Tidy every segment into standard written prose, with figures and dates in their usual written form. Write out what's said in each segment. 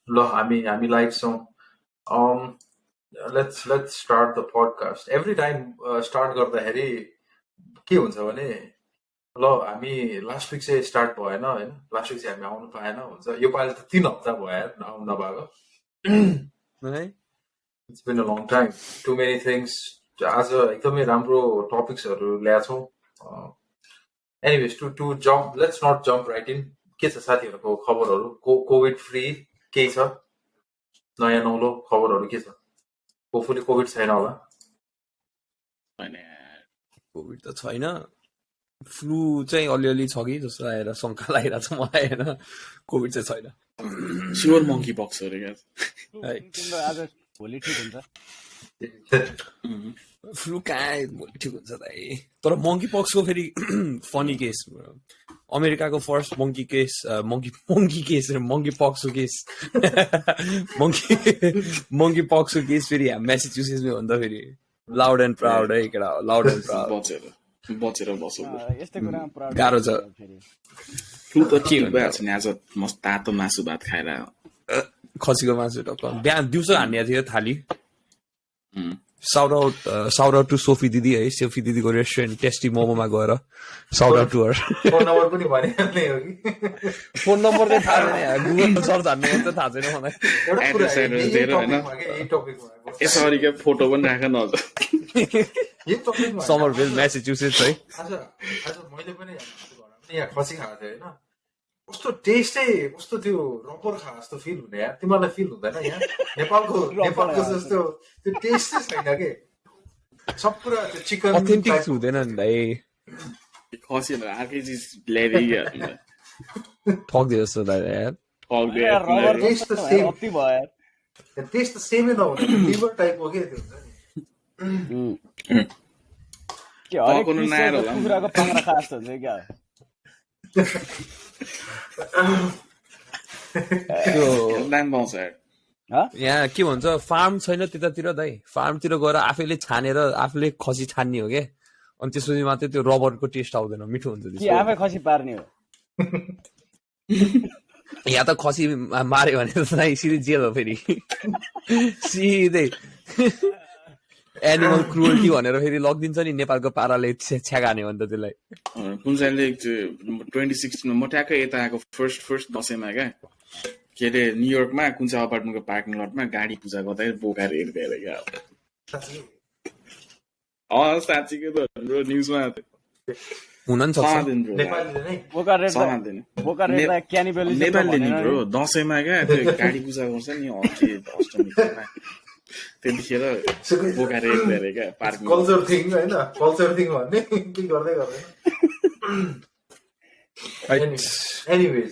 ल हामी लाइभ छौँ let's start the podcast. Every time start गर्दाखेरि के हुन्छ भने ल हामी लास्ट विक चाहिँ स्टार्ट भएन होइन लास्ट विक चाहिँ हामी आउनु पाएन हुन्छ यो पालि त 3 हप्ता भयो यार आउनु नभएको It's been a long time. Too many things. आज एकदमै राम्रो टपिक्सहरू ल्याछौँ anyways to jump let's not jump right in के छ साथीहरूको खबरहरू कोभिड फ्री केही छ नयाँ नौलो खबरहरू के छ होपफुली कोभिड छैन होला कोभिड त छैन फ्लू चाहिँ अलिअलि छ कि जस्तो आएर शङ्का लागिरहेको छ मलाई होइन कोभिड चाहिँ छैन स्योर मंकी बक्स हो रे आज भोलि ठिक हुन्छ फ्लू कहाँ भोलि ठिक हुन्छ दाइ तर मंकी पक्सको फेरि फनी केस अमेरिकाको फर्स्ट मंकी पक्सको केस मंकी पक्सको केस फेरि म्यासाचुसेट्समै हो नि त फेरि लाउड एन्ड प्राउड है केटा लाउड एन्ड प्राउड बचेर बसो यस्तै कुरामा प्राउड गाह्रो छ फ्लू त के भइहाल्छ नि आज मस्त तातो मासु भात खाएर खसीको मासु टक्क बिहान दिउँसो हान्ने थियो थाली साउट आउट टु सोफी दिदी है सोफी दिदीको रेस्टुरेन्ट टेस्टी मोमोमा गएर shout out to her phone number पनि भनिहाल्ने हो कि फोन नम्बर चाहिँ थाहा छैन गुगल सर्च हान्ने मात्रै थाहा छैन मलाई एड्रेस एड्रेस दिएर हैन यसरी के फोटो पनि राख न अझ समरभिल म्यासाचुसेट्स है आज मैले पनि यहाँ खसी खाएको थिएँ होइन कस्तो टेस्टै कस्तो त्यो रबर खा जस्तो फिल हुने यार तिमीलाई फिल हुँदैन यहाँ नेपालको जस्तो त्यो टेस्टै छैन के सब कुरा त्यो चिकन अथेन्टिक हुँदैन नि भाइ खसी अर्कै चिज ल्याइदियो ठग्दियो जस्तो यार टेस्ट त सेम अति भयो यार टेस्ट त सेमै नहुने लिभर टाइपको के त्यो हुन्छ नि के हरेक कुखुराको पाङ्रा खा जस्तो हुन्छ क्या यहाँ के भन्छ फार्म छैन त्यतातिर दाइ फार्मतिर गएर आफैले छानेर आफूले खसी छान्ने हो क्या अनि त्यसपछि मात्रै त्यो रबरको टेस्ट आउँदैन मिठो हुन्छ आफै खसी पार्ने हो यहाँ त खसी मार्यो भने त सिधै जेल हो फेरि सिधै एनिमल क्रुअल्टी भनेर फेरि लगिदिन्छ नि नेपालको पाराले छ्यागाने हो नि त त्यसलाई कुन चाहिँले 2016 म ट्याक्कै यता आएको फर्स्ट दसैँमा क्या के अरे न्युयोर्कमा कुन चाहिँ अपार्टमेन्टको पार्किङ लटमा गाडी पूजा गर्दाखेरि बोकाएर हेर्दै क्या साँच्चीको त हाम्रो न्युजमा हुन नि सक्छ नेपालले नि ब्रो दसैँमा क्या त्यो गाडी पूजा गर्छ नि अष्टमीमा त्यतिखेर बोकाएर हेर्दै क्या पार्किङ कल्चर थिङ हैन कल्चर थिङ भन्ने के गर्दै एनीवेज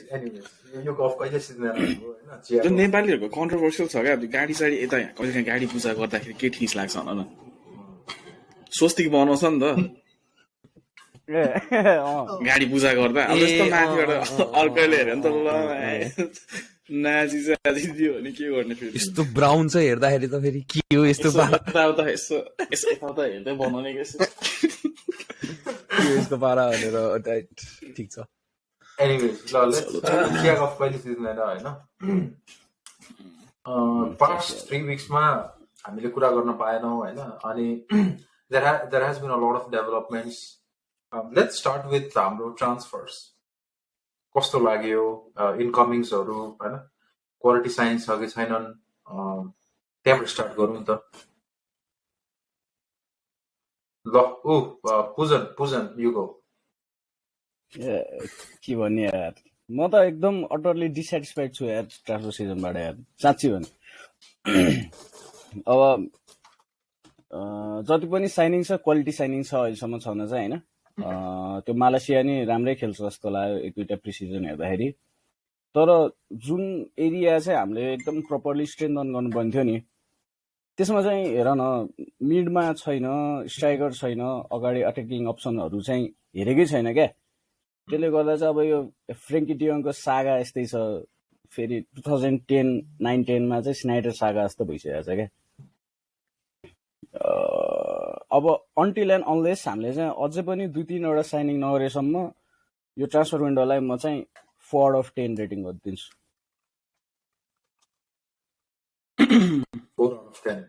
यो गफ कहिले सिद्धिने हो हैन त्यो नेपालीहरुको कन्ट्रोभर्सियल छ क्या गाडी साडी यता कहिले गाडी पूजा गर्दाखेरि के ठिस लाग्छ भन न स्वस्तिक बनाउँछ नि त गाडी पूजा गर्दा अब यस्तो माथिबाट अर्कैले हेर्यो नि त ल नाची दियो भने के गर्ने फेरि यस्तो ब्राउन चाहिँ हेर्दाखेरि त फेरि के हो यस्तो हेर्दै बनाउने यस्तो पारा भनेर ठिक छ एनीवेज ल चिया गफ कहिले सिद्धिँदैन हैन पास्ट 3 वीक्समा हामीले कुरा गर्न पाएनौँ हैन अनि there has been a lot of developments. Let's start with हाम्रो ट्रान्सफर्स कस्तो लाग्यो इनकमिङ्सहरू हैन क्वालिटी साइन्स छ कि छैनन् त्यहाँबाट स्टार्ट गरौँ त ल पुजन यु गो के भन्ने यार म त एकदम अटरली डिसस्याटिस्फाइड छु यार ट्रान्सफर सिजनबाट यार साँच्चै भने अब जति पनि साइनिङ छ क्वालिटी साइनिङ छ अहिलेसम्म छन चाहिँ हैन त्यो मालेसिया नि राम्रै खेल्छ जस्तो लाग्यो एक दुईटा प्रिसिजन हेर्दाखेरि तर जुन एरिया चाहिँ हामीले एकदम प्रपरली स्ट्रेन्थन गर्नुपर्ने थियो नि त्यसमा चाहिँ हेर न मिडमा छैन स्ट्राइकर छैन अगाडि अट्याकिङ अप्सनहरू चाहिँ हेरेकै छैन क्या त्यसले गर्दा चाहिँ अब यो फ्रेङ्की डियोङको सागा यस्तै छ फेरि 2010-9-10 मा चाहिँ स्नाइडर सागा जस्तो भइसकेको छ क्या अब अन्टिल एन्ड अनलेस हामीले चाहिँ अझै पनि 2-3 वटा साइनिङ नगरेसम्म यो ट्रान्सफर विन्डोलाई म चाहिँ 4/10 रेटिङ गरिदिन्छु 4 out of 10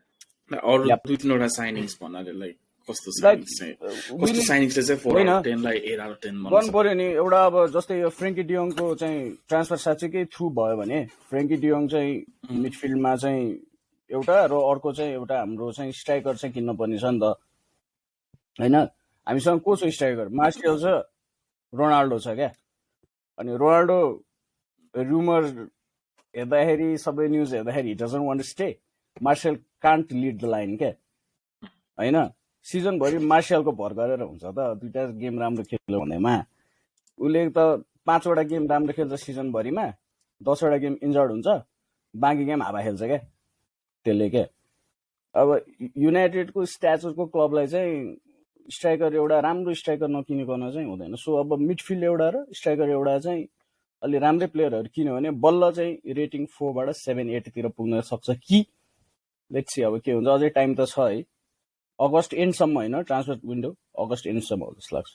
अरू Yep. 2-3 साइनिङ्स भन्नाले लाइक कस्तो Like, साइनिङ्स चाहिँ कस्तो साइनिङ्सले चाहिँ 4 होइन। out of 10 लाई 8 out of 10 गर्नु भन्छ पर्यो नि एउटा अब जस्तै यो फ्रेङ्की डियोङको चाहिँ ट्रान्सफर साँच्चीकै थ्रु भयो भने फ्रेङ्की डियोङ चाहिँ मिडफिल्डमा चाहिँ एउटा र अर्को चाहिँ एउटा हाम्रो चाहिँ स्ट्राइकर चाहिँ किन्न पर्ने छ नि त होइन हामीसँग को छ स्ट्राइकर मार्सियल छ रोनाल्डो छ क्या अनि रोनाल्डो रुमर हेर्दाखेरि सबै न्युज हेर्दाखेरि doesn't want to stay Martial can't lead the line क्या होइन सिजनभरि मार्सियलको भर गरेर हुन्छ त दुईटा गेम राम्रो खेल्यो भन्दैमा उसले त 5वटा गेम राम्रो खेल्छ सिजनभरिमा 10वटा गेम इन्जर्ड हुन्छ बाँकी गेम हावा खेल्छ क्या त्यसले क्या अब युनाइटेडको स्ट्याचरको क्लबलाई चाहिँ स्ट्राइकर एउटा राम्रो स्ट्राइकर नकिनिकन चाहिँ हुँदैन सो अब मिडफिल्ड एउटा र स्ट्राइकर एउटा चाहिँ अलि राम्रै प्लेयरहरू किन्यो भने बल्ल चाहिँ रेटिङ 4 बाट 7-8 तिर पुग्न सक्छ कि लेट्स सी अब के हुन्छ अझै टाइम त छ है अगस्त एन्डसम्म होइन ट्रान्सफर विन्डो अगस्त एन्डसम्म हो जस्तो लाग्छ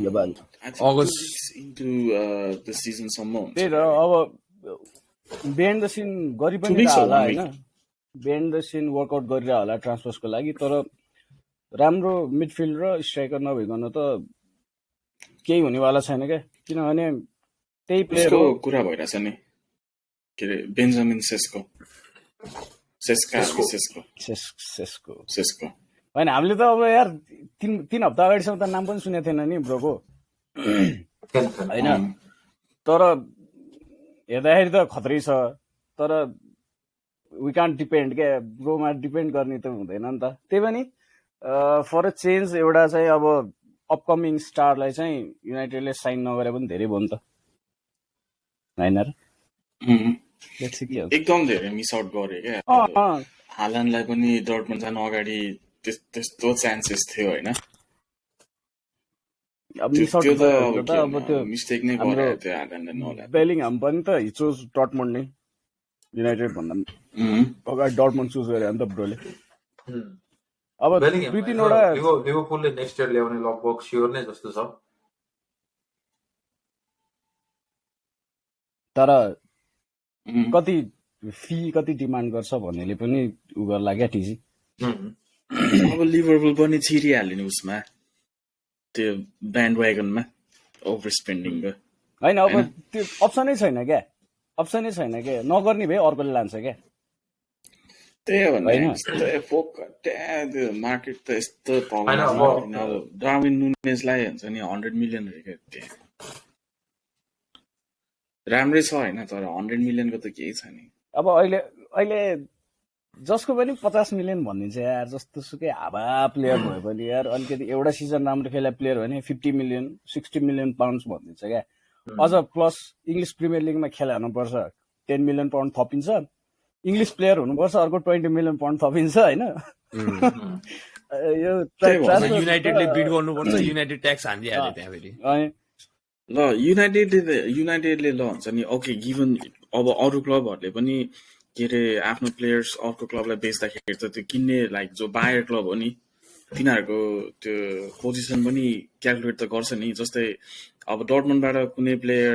यो बाल अगस्त इन्टु द सिजनसम्म हुन्छ त्यही र अब बिहाइन्ड द सिन गरि पनि weeks होला or 1 होइन बिहाइन्ड द सिन वर्कआउट गरिरह होला ट्रान्सफर्सको लागि तर राम्रो मिडफिल्ड र स्ट्राइकर नभइकन त केही हुनेवाला छैन क्या किनभने त्यही प्लेयर उसको हो कुरा भइरहेछ नि के अरे बेन्जामिन सेस्को सेस्को होइन हामीले त अब यार 3 हप्ता अगाडिसम्म त नाम पनि सुनेको थिएन नि ब्रोको होइन तर हेर्दाखेरि त खतरै छ तर वी कान्ट डिपेन्ड क्या ब्रोमा डिपेन्ड गर्ने त हुँदैन नि त त्यही पनि फर अ चेन्ज एउटा चाहिँ अब अपकमिङ स्टारलाई चाहिँ युनाइटेडले साइन नगरे पनि धेरै भयो नि त होइन र एकदम धेरै मिस आउट गरे क्या हाल्यान्डलाई पनि डर्टमन्ड जानु अगाडि त्यस्तो चान्सेस थियो होइन अब मिस आउट अब त्यो मिस्टेक नै गरेको थियो हाल्यान्डले नहोला बेलिङहाम पनि त हि चोज डर्टमन्ड नै युनाइटेड भन्दा अगाडि डर्टमन्ड चुज गरे नि त ब्रोले अब दुई तीनवटा लिभरपुलले नेक्स्ट इयर ल्याउने लगभग स्योर नै जस्तो छ तर कति फी कति डिमान्ड गर्छ भन्नेले पनि उ गर्ला क्या टिजी अब लिभरपुल पनि छिरिहाल्यो नि उसमा त्यो ब्यान्ड वागनमा ओभर स्पेन्डिङको होइन अब त्यो अप्सनै छैन क्या नगर्ने भए अर्कोले लान्छ क्या त्यही हो भने मार्केट त यस्तो डार्विन नुनेजलाई हुन्छ नि 100 मिलियन राम्रै छ होइन तर 100 मिलियनको त केही छ नि अब अहिले जसको पनि 50 मिलियन भनिन्छ यार जस्तो सुकै हावा प्लेयर भयो भने यार अलिकति एउटा सिजन राम्रो खेला प्लेयर भने 50 मिलियन 60 मिलियन पाउन्ड्स भनिन्छ क्या अझ प्लस इङ्ग्लिस प्रिमियर लिगमा खेला हुनुपर्छ 10 मिलियन पाउन्ड थपिन्छ इङ्ग्लिस प्लेयर हुनुपर्छ अर्को 20 मिलियन पाउन्ड थपिन्छ होइन यो युनाइटेडले बिड गर्नुपर्छ युनाइटेड ट्याक्स हानिदिहाल्यो त्यहाँ फेरि ल युनाइटेडले ल हुन्छ नि ओके गिभन अब अरू क्लबहरूले पनि के अरे आफ्नो प्लेयर्स अर्को क्लबलाई बेच्दाखेरि त त्यो किन्ने लाइक जो बायर क्लब हो नि तिनीहरूको त्यो पोजिसन पनि क्यालकुलेट त गर्छ नि जस्तै अब डर्टमन्डबाट कुनै प्लेयर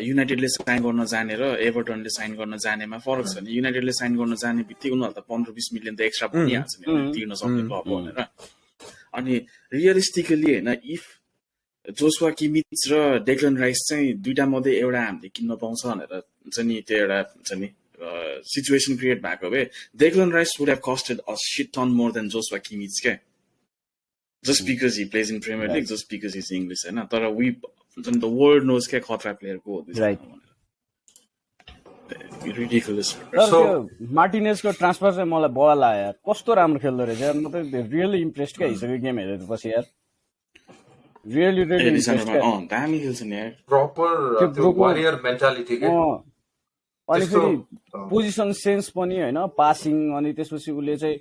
युनाइटेडले साइन गर्न जाने र एभर्टनले साइन गर्न जानेमा फरक छ नि युनाइटेडले साइन गर्न जाने बित्तिकै उनीहरू त 15-20 मिलियन त एक्स्ट्रा भनिहाल्छ नि तिर्न सक्ने क्लब हो भनेर अनि रियलिस्टिकली होइन इफ जोसुवा किमिच र डेक्लन राइस चाहिँ दुईटा मध्ये एउटा हामीले किन्न पाउँछ भनेर हुन्छ नि त्यो एउटा हुन्छ नि सिचुएसन क्रिएट भएको भए Declan Rice would have costed a shit ton more than Joshua Kimmich क्या just because he plays in Premier League just because he's English होइन तर वी द वर्ल्ड नोज क्या खतरा प्लेयर को हो मार्टिनेजको ट्रान्सफर चाहिँ मलाई बल आयो यार कस्तो राम्रो खेल्दो रहेछ यार म त रियली इम्प्रेस्ड क्या हिजोको गेम हेरेपछि यार रियली दामी खेल्छ नि यार प्रपर वारियर मेन्टालिटी के अनि फेरि पोजिसन सेन्स पनि होइन पासिङ अनि त्यसपछि उसले चाहिँ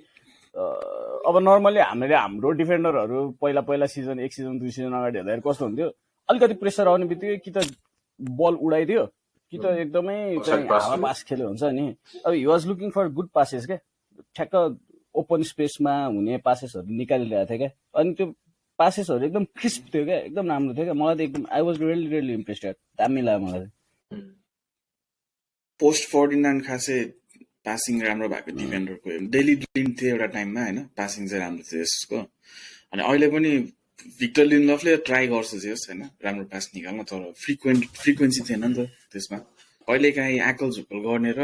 अब नर्मली हाम्रो डिफेन्डरहरू पहिला सिजन 1 सिजन 2 सिजन अगाडि हेर्दाखेरि कस्तो हुन्थ्यो अलिकति प्रेसर आउने बित्तिकै कि त बल उडाइदियो कि त एकदमै पास खेल्यो हुन्छ नि अब he was looking for good passes क्या ठ्याक्क ओपन स्पेसमा हुने पासेसहरू निकालिरहेको थियो क्या अनि त्यो पासेसहरू एकदम क्रिस्प थियो क्या एकदम राम्रो थियो क्या मलाई त एकदम आई वाज रियली इम्प्रेस्ड दामी लाग्यो मलाई पोस्ट 49 खासै पासिङ राम्रो भएको डिफेन्डरको डेली लिन थियो एउटा टाइममा होइन पासिङ चाहिँ राम्रो थियो यसको अनि अहिले पनि भिक्टर लिन्डलफले ट्राई गर्छ जस होइन राम्रो पास निकाल्न तर फ्रिक्वेन्सी थिएन नि त त्यसमा कहिलेकाहीँ आकल झुकल गर्ने र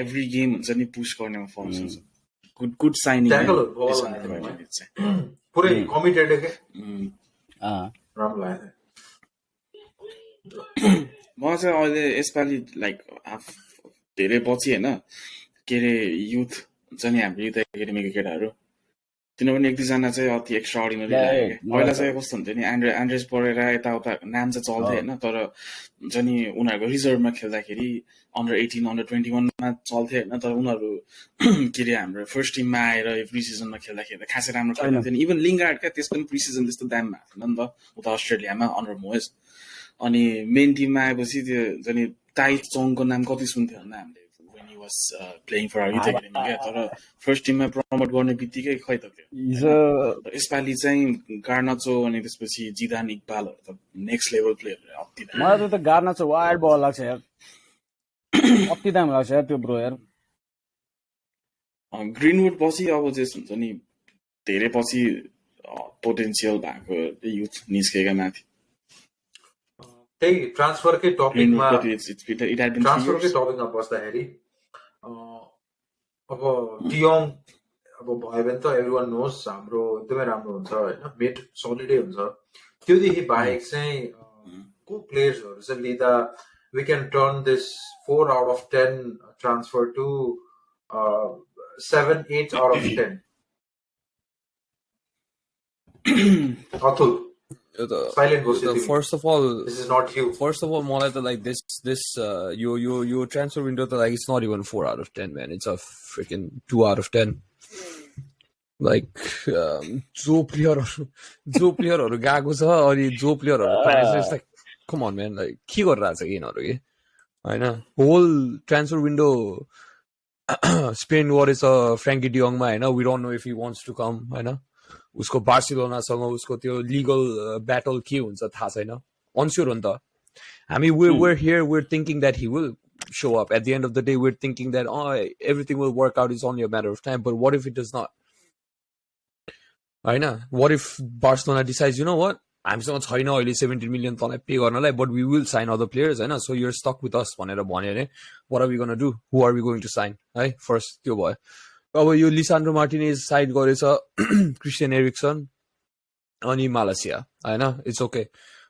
एभ्री गेम हुन्छ नि पुस गर्नेमा फर्क हुन्छ गुड साइनिङ ट्याकलहरू बल लाग्यो पुरै कमिटेड के राम्रो लाग्यो म चाहिँ अहिले यसपालि लाइक धेरै पछि होइन के अरे युथ हुन्छ नि हाम्रो युथ एकाडेमीको केटाहरू तिनीहरू पनि एक दुईजना चाहिँ अति एक्स्ट्रा अर्डिनरी लाग्यो पहिला चाहिँ कस्तो हुन्थ्यो नि एन्ड्रेस पढेर यताउता नाम चाहिँ चल्थ्यो होइन तर हुन्छ नि उनीहरूको रिजर्भमा खेल्दाखेरि अन्डर 18 अन्डर 21मा चल्थ्यो होइन तर उनीहरू के अरे हाम्रो फर्स्ट टिममा आएर प्री सिजनमा खेल्दाखेरि खासै राम्रो खेल्दैन थियो इभन लिङ्गार्ड क्या त्यस पनि प्री सिजन त्यस्तो दाममा भएको थिएन नि त उता अस्ट्रेलियामा अन्डर मोएस अनि मेन टिममा आएपछि त्यो हुन्छ नि टाइ चङको नाम कति सुन्थ्यो भन्दा हामीले playing for our youth academy क्या तर फर्स्ट टिममा प्रमोट गर्ने बित्तिकै खै त त्यो यसपालि चाहिँ गार्नाचो अनि त्यसपछि जिदान इक्बालहरू त नेक्स्ट लेभल प्लेयर मलाई त गार्नाचो वाइड बल लाग्छ यार अति दाम लाग्छ यार त्यो ब्रो यार ग्रिनवुड पछि अब चाहिँ हुन्छ नि धेरै पछि पोटेन्सियल भएको युथ निस्केका माथि त्यही ट्रान्सफरकै टपिकमा बस्दाखेरि अब डियोङ अब भयो भने त एभ्रीवान नोस हाम्रो एकदमै राम्रो हुन्छ होइन मिड सलिडै हुन्छ त्योदेखि बाहेक चाहिँ को प्लेयर्सहरू चाहिँ लिँदा we can turn this 4 out of 10 transfer to 7-8 out of 10 Atul silent first of all this is not you first of all मलाई त like this यो transfer window त like it's not even 4 out of 10 man it's a freaking 2 out of 10 like जो प्लेयरहरू गएको छ अनि जो प्लेयरहरू price like come on man like के गरिरहेछ कि यिनीहरू के होइन होल ट्रान्सफर विन्डो स्पेन्ड गरेछ फ्र्याङ्की डियोङमा होइन we don't know if he wants to come होइन उसको बार्सिलोनासँग उसको त्यो लिगल ब्याटल के हुन्छ थाहा छैन अनस्योर हो नि त हामी we're here we're thinking that he will show up at the end of the day we're thinking that everything will work out it's only a matter of time but what if it does not होइन what if Barcelona decides you know what हामीसँग छैन अहिले 17 million तँलाई pay गर्नलाई but we will sign other players होइन so you're stuck with us भनेर भन्यो भने what are we going to do who are we going to sign है फर्स्ट त्यो भयो अब यो लिसान्ड्रो मार्टिनेज साइड गरेछ क्रिस्टियन एरिक्सन अनि मालेसिया होइन इट्स ओके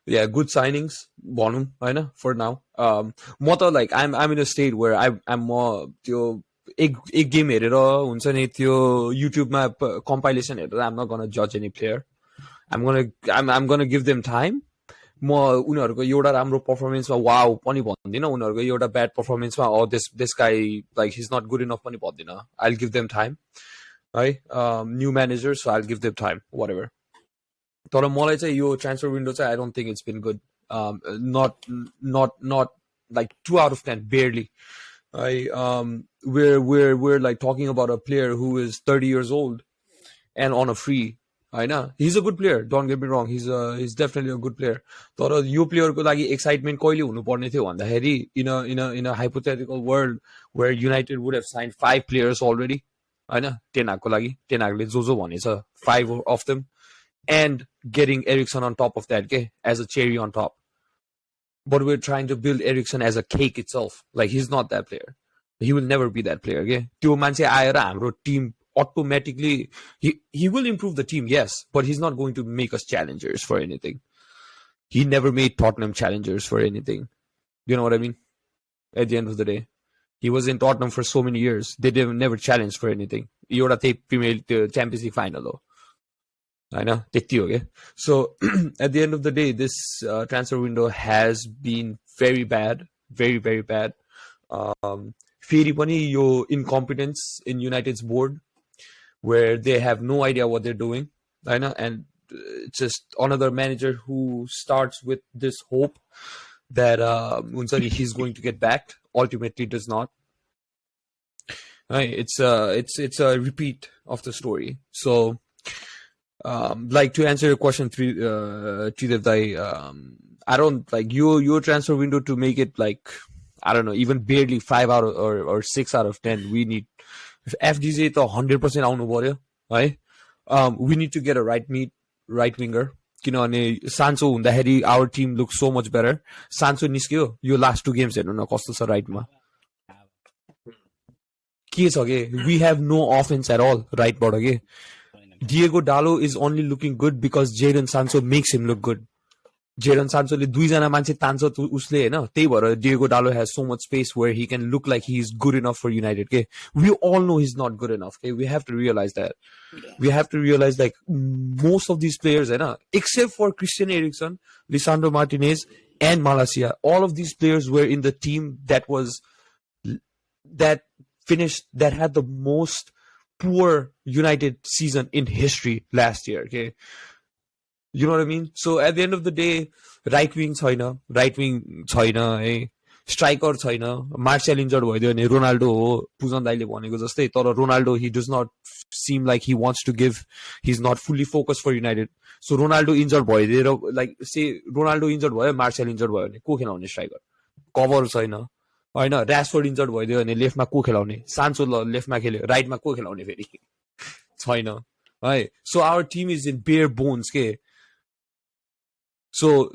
या गुड साइनिङ्स भनौँ होइन फर नाउ म त like I'm in a state where I'm म त्यो एक गेम हेरेर हुन्छ नि त्यो युट्युबमा कम्पाइलेसन हेरेर आइम नट गोना जज any player I'm gonna give them time म उनीहरूको एउटा राम्रो पर्फर्मेन्समा वाउ पनि भन्दिनँ उनीहरूको एउटा ब्याड पर्फर्मेन्समा this guy like he's not good enough पनि भन्दिनँ आई गिभ देम टाइम है new manager so I give them time whatever तर मलाई चाहिँ यो ट्रान्सफर विन्डो चाहिँ I don't think it's been good not like 2 out of 10 barely we're like talking about a player who is 30 years old and on a free होइन he's a good player don't get me wrong he's definitely a good player तर यो प्लेयरको लागि excitement कहिले हुनुपर्ने थियो भन्दाखेरि in a hypothetical world where United would have signed 5 players already होइन टेनागको लागि टेनागले जो भनेछ 5 of them and getting Eriksen on top of that okay, as a cherry on top but we're trying to build Eriksen as a cake itself like he's not that player he will never be that player okay त्यो मान्छे आएर हाम्रो team automatically he will improve the team yes but he's not going to make us challengers for anything he never made Tottenham challengers for anything you know what I mean at the end of the day he was in Tottenham for so many years they never challenged for anything एउटा त्यही premier त्यो champions league final हो होइन त्यति हो क्या so at the end of the day this transfer window has been very very bad फेरि पनि यो incompetence in United's board where they have no idea what they're doing and it's just another manager who starts with this hope that he's going to get backed ultimately does not it's a repeat of the story so like to answer your question Tridev I don't like your transfer window to make it like I don't know, even barely 5 out of, or 6 out of 10. We need FDJ to 100% आउनु पर्यो है. We need to get a right winger. किनभने सान्चो हुँदाखेरि our team looks so much better. सान्चो निस्क्यो यो last 2 games हेर्नु न कस्तो छ राइटमा. के छ के we have no offense at all राइटबाट के. Diego Dallo is only looking good because Jadon Sancho makes him look good. Jadon Sancho ले 2 जना मान्छे तान्छ उसले हैन त्यही भएर Diego Dallo has so much space where he can look like he is good enough for United. Okay, we all know he's not good enough. Okay, we have to realize that. We have to realize like most of these players, हैन, except for Christian Eriksen, Lisandro Martinez, and Malacia, all of these players were in the team that had the most poor United season in history last year. Okay. You know what I mean? So at the end of the day, right wing छैन, है, striker छैन, Martial injured भइदियो भने Ronaldo हो, पुजन दाइले भनेको जस्तै. तर Ronaldo, he does not seem like he wants to give. He's not fully focused for United. So Ronaldo injured भइदिएर, like say Ronaldo injured भयो, Martial injured भयो भने को खेलाउने striker? Cover छैन. हैन, Rashford injured भइदियो भने लेफ्टमा को खेलाउने? सान्चो लेफ्टमा खेल्यो, राइटमा को खेलाउने फेरि? छैन. है. So our team is in bare bones के. So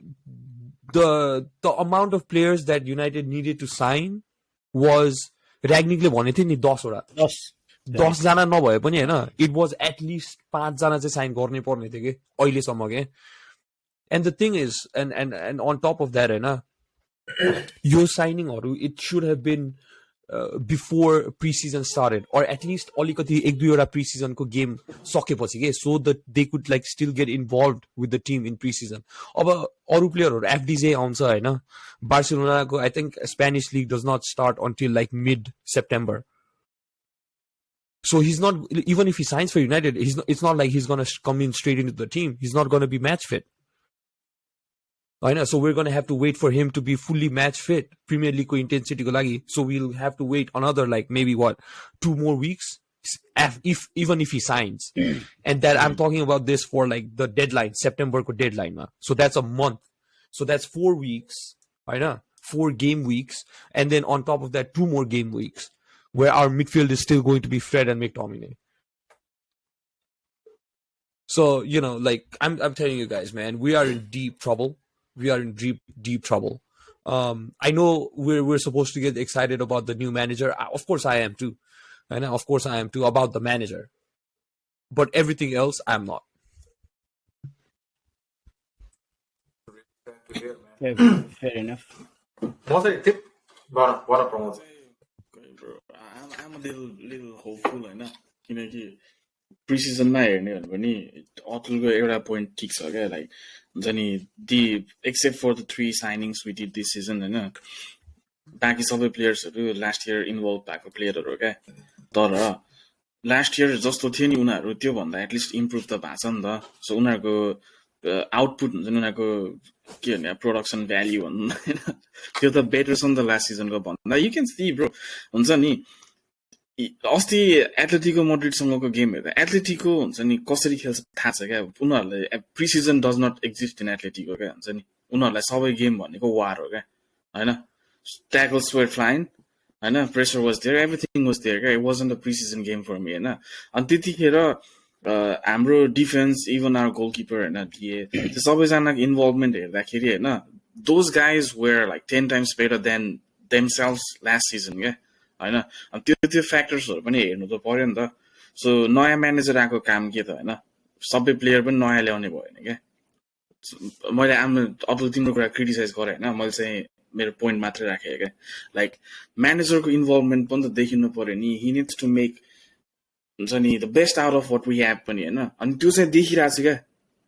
the amount of players that United needed to sign was Ragnickले भनेको थियो नि 10 वटा. 10 जना नभए पनि हैन, it was at least 5 जना चाहिँ साइन गर्ने पर्ने थियो के अहिलेसम्म के. And the thing is, and on top of that, हैन, यो साइनिङहरु it should have been before preseason started, or at least अलिकति 1-2 वटा preseason को game सकेपछि के, so that they could like still get involved with the team in preseason. अब अरु प्लेयरहरु FDJ आउँछ हैन, बार्सिलोनाको I think Spanish league does not start until like mid-September. So he's not, even if he signs for United, it's not like he's going to come in straight into the team. He's not going to be match fit. I know, so we're going to have to wait for him to be fully match fit. Premier League ko intensity ko lagi. So we'll have to wait another like maybe 2 more weeks, even if he signs. And that I'm talking about this for like the deadline, September ko deadline ma. So that's a month. So that's 4 weeks. I know, 4 game weeks, and then on top of that 2 more game weeks, where our midfield is still going to be Fred and McTominay. So, you know, like I'm telling you guys, man, we are in deep trouble. We are in deep trouble. I know we're supposed to get excited about the new manager. Of course I am too. And of course I am too about the manager. But everything else, I'm not. Fair enough. What's a tip? What a promote. I'm a little hopeful होइन, किनकि प्रिसिजनमा हेर्ने हो भने अतुलको एउटा point ठिक छ क्या, like हुन्छ नि, except for the 3 signings we did this season होइन, बाँकी सबै प्लेयर्सहरू लास्ट इयर इन्भल्भ भएको प्लेयरहरू हो क्या. तर लास्ट इयर जस्तो थियो नि उनीहरू त्योभन्दा एटलिस्ट इम्प्रुभ त भएको छ नि त. सो उनीहरूको आउटपुट हुन्छ नि, उनीहरूको के भन्ने प्रोडक्सन भ्याल्यु भन्नु होइन, त्यो त बेटर छ नि त लास्ट सिजनको भन्दा. यु क्यान सी ब्रो, हुन्छ नि अस्ति एथलेटिको मड्रिडसँगको गेम हेर्दा एथलेटिको हुन्छ नि कसरी खेल्छ थाहा छ क्या. उनीहरूलाई precision does not exist in Atletico क्या, हुन्छ नि उनीहरूलाई सबै गेम भनेको वार हो क्या होइन. ट्याकल्स वर फ्लाइन होइन, pressure was there, everything was there क्या. It wasn't a preseason game for me होइन. अनि त्यतिखेर हाम्रो डिफेन्स, इभन आवर गोलकिपर होइन, त्यो सबैजनाको इन्भल्भमेन्ट हेर्दाखेरि होइन, those guys were like 10 times better than themselves last season क्या होइन. अनि त्यो फ्याक्टर्सहरू पनि हेर्नु त पर्यो नि त. सो नयाँ म्यानेजर आएको काम के त होइन, सबै प्लेयर पनि नयाँ ल्याउने भयो होइन क्या. मैले अब तिम्रो कुरा क्रिटिसाइज गरेँ होइन, मैले चाहिँ मेरो पोइन्ट मात्रै राखेँ क्या. लाइक म्यानेजरको इन्भल्भमेन्ट पनि त देखिनु पर्यो नि. हि निड्स टु मेक हुन्छ नि the best out of what we have पनि होइन. अनि त्यो चाहिँ देखिरहेको छ क्या,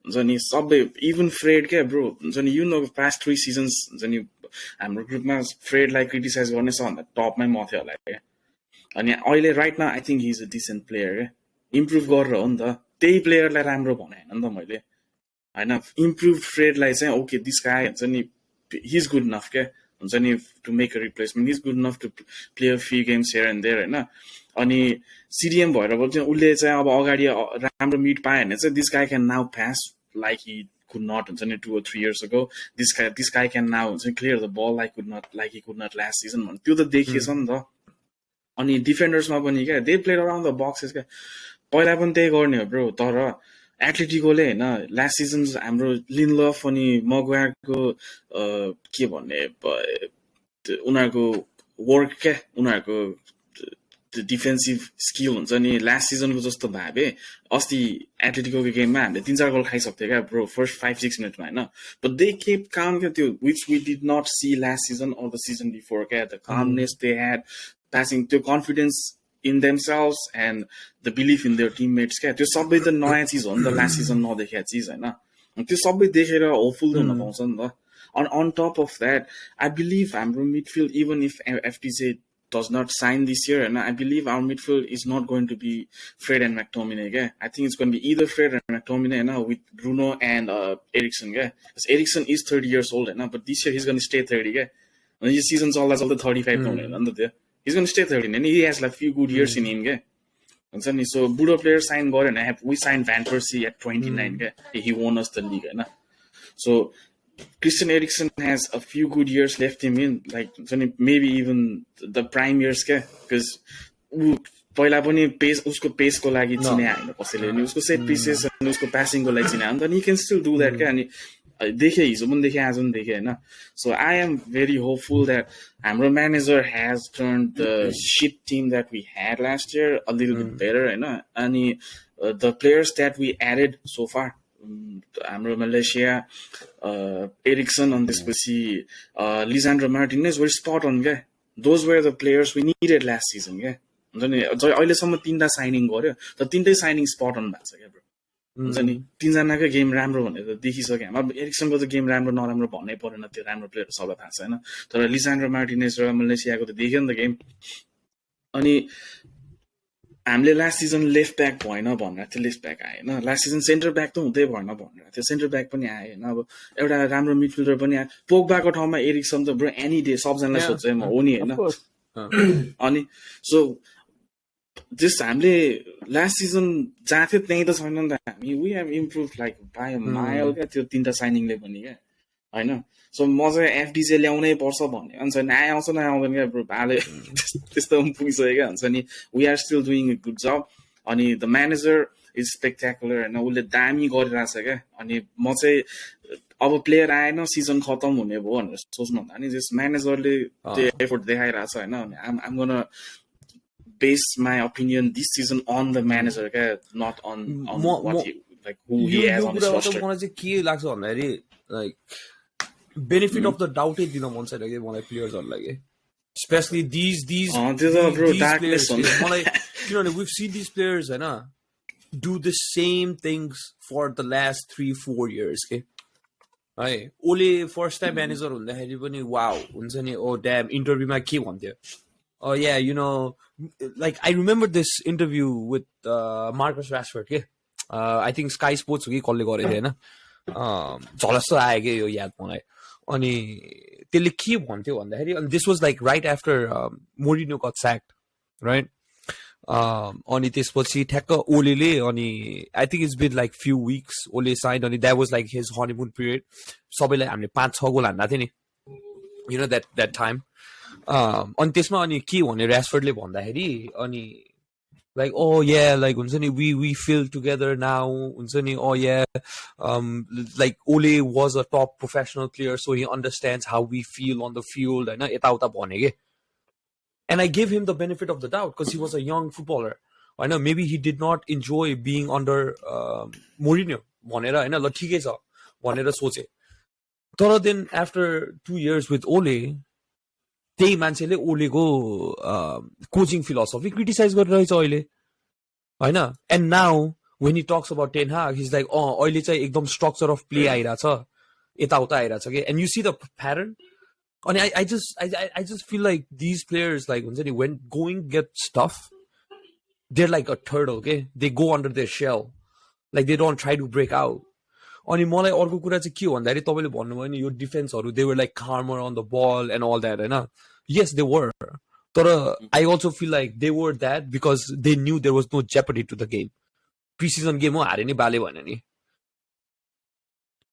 हुन्छ नि सबै, इभन फ्रेड क्या ब्रो, हुन्छ नि यु नो पास्ट 3 सिजन्स हुन्छ नि हाम्रो ग्रुपमा फ्रेडलाई क्रिटिसाइज गर्ने सबभन्दा टपमै म थियो होला क्या. अनि अहिले right now I think he is a decent player क्या. इम्प्रुभ गरेर हो नि त, त्यही प्लेयरलाई राम्रो भने होइन नि त मैले होइन. इम्प्रुभ फ्रेडलाई चाहिँ ओके दिस गाइ हुन्छ नि, हि इज गुड इनफ क्या, हुन्छ नि to make a replacement, he is good enough to play a few games here and there होइन. अनि सिडिएम भएर चाहिँ उसले चाहिँ अब अगाडि राम्रो मिड पायो भने चाहिँ this guy can now pass like he could not 2 or 3 years ago. This guy can now clear the ball like he could not last season. त्यो त देखिएछ नि त. अनि डिफेन्डर्समा पनि क्या they played around the boxes क्या. पहिला पनि त्यही गर्ने हो ब्रो. तर एथलेटिकोले होइन लास्ट सिजन हाम्रो लिनलफ अनि मगुआरको के भन्ने उनीहरूको वर्क क्या उनीहरूको डिफेन्सिभ स्किल हुन्छ नि लास्ट सिजनको जस्तो भए भए अस्ति एथलेटिकोको गेममा हामीले 3-4 गोल खाइसक्थ्यो क्या ब्रो फर्स्ट 5-6 मिनटमा होइन. बट दे केप काम क्या त्यो which we did not see last season or the season before क्या. The calmness they had passing त्यो confidence in themselves and the belief in their teammates क्या. त्यो सबै त नयाँ चिज हो नि त लास्ट सिजन नदेखेको चिज होइन. त्यो सबै देखेर होपफुल हुन पाउँछ नि त. And on top of that, I believe हाम्रो midfield, even if FTJ does not sign this year, and I believe our midfield is not going to be Fred and McTominay. Okay? I think it's going to be either Fred and McTominay with Bruno and Eriksen. Okay? Because Eriksen is 30 years old, but this year he's going to stay 30. Okay? And this season's all the 35. He's going to stay 30, and he has like few good years in him. Okay? And so Budo player signed God, and we signed Van Persie at 29. Okay? He won us the league. So Christian Eriksen has a few good years left him in, like maybe even the prime years, because पहिला पनि पेस उसको पेसको लागि चिने हैन कसैले नि उसको सेट पिसेस अनि उसको पासिङको लागि चिने अनि he can still do that क्या. अनि देखे हिजो पनि देखे आज पनि देखे हैन. So I am very hopeful that हाम्रो manager has turned the shit team that we had last year a little bit better हैन. अनि the players that we added so far, हाम्रो मलेसिया Eriksen and त्यसपछि Lisandro Martinez were spot on क्या. Those were the players we needed last season क्या. हुन्छ नि अहिलेसम्म 3टा shining गर्यो तर 3टै साइनिङ स्पट अन भएको छ क्या ब्रो. हुन्छ नि 3जनाकै गेम राम्रो भनेर देखिसक्यो. अब एरिक्सनको त गेम राम्रो नराम्रो भन्नै परेन, त्यो राम्रो प्लेयर सबैलाई थाहा छ हैन. तर लिसान्ड्रो मार्टिनेज र मलेसियाको त देखियो नि त गेम. अनि हामीले लास्ट सिजन लेफ्ट ब्याक भएन भनेर थियो, लेफ्ट ब्याक आएन. लास्ट सिजन सेन्टर ब्याक त हुँदै भएन भनेर थियो, सेन्टर ब्याक पनि आयो होइन. अब एउटा राम्रो मिडफिल्डर पनि आयो. पोग्बाको ठाउँमा एरिक्सन त ब्रो एनी डे सबजनालाई सोध्छ म हो नि होइन. अनि सो जस्ट हामीले लास्ट सिजन जहाँ थियो त्यहीँ त छैन नि त. हामी we have improve like by a mile क्या त्यो 3टा साइनिङले पनि क्या होइन. सो म चाहिँ एफडिजे ल्याउनै पर्छ भन्ने हुन्छ नि, आउँछ नआउँदैन क्या ब्रो. भाले त्यस्तो पनि पुगिसक्यो क्या. हुन्छ नि we are still doing a good job. अनि द म्यानेजर इज स्पेक्ट्याकुलर होइन, उसले दामी गरिरहेछ क्या. अनि म चाहिँ अब प्लेयर आएन सिजन खतम हुने भयो भनेर सोच्नुभन्दा नि जस म्यानेजरले त्यो एफोर्ट देखाइरहेछ होइन. I'm gonna base my opinion this season on the manager क्या, not on like who he has on his roster. मलाई चाहिँ के लाग्छ भन्दाखेरि लाइक बेनिफिट अफ द डाउटै दिन मन छैन कि मलाई प्लेयर्सहरूलाई, स्पेसली दिज मलाई किनभने we've seen these players हैन do the same things for the last 3-4 years के है. ओले फर्स्ट टाइम म्यानेजर हुँदाखेरि पनि वाउ हुन्छ नि, ओ ड्याम इन्टरभ्यूमा के भन्थ्यो, yeah you know like I remember this interview with Marcus Rashford के I think Sky Sports हो कि कसले गरेको थियो हैन, झलस्स आयो के यो याद मलाई. अनि त्यसले के भन्थ्यो भन्दाखेरि this was like right after Mourinho got sacked right. अनि त्यसपछि ठ्याक्क ओलेले अनि I think it's been like few weeks Ole sign. अनि that was like his honeymoon period. सबैलाई हामीले 5-6 गोल हान्दा थियो नि यु नो द्याट टाइम. अनि त्यसमा अनि के भने ऱ्यासफोर्डले भन्दाखेरि अनि like oh yeah like हुन्छ नि we feel together now हुन्छ नि oh yeah like Ole was a top professional player so he understands how we feel on the field हैन यताउता भने के. And I gave him the benefit of the doubt because he was a young footballer. I know maybe he did not enjoy being under Mourinho भनेर हैन ल ठिकै छ भनेर सोचे. तर then after 2 years with Ole त्यही मान्छेले ओलेको कोचिङ फिलोसफी क्रिटिसाइज गरिरहेछ अहिले होइन. And now when he talks about Ten Hag his like अहिले चाहिँ एकदम स्ट्रक्चर अफ प्ले आइरहेछ यताउता आइरहेछ कि. And you see the pattern. अनि I just feel like these players like हुन्छ नि वेन गोइङ गेट स्टफ देयर लाइक अ टर्टल के, they go under their shell like they don't try to break out. अनि मलाई अर्को कुरा चाहिँ के भन्दाखेरि तपाईँले भन्नुभयो नि यो डिफेन्सहरू they were like calmer on the ball and all that होइन. yes they were, तर I also feel like they were that because they knew there was no jeopardy to the game. Pre-season game हो हारे नि बाले भन्यो नि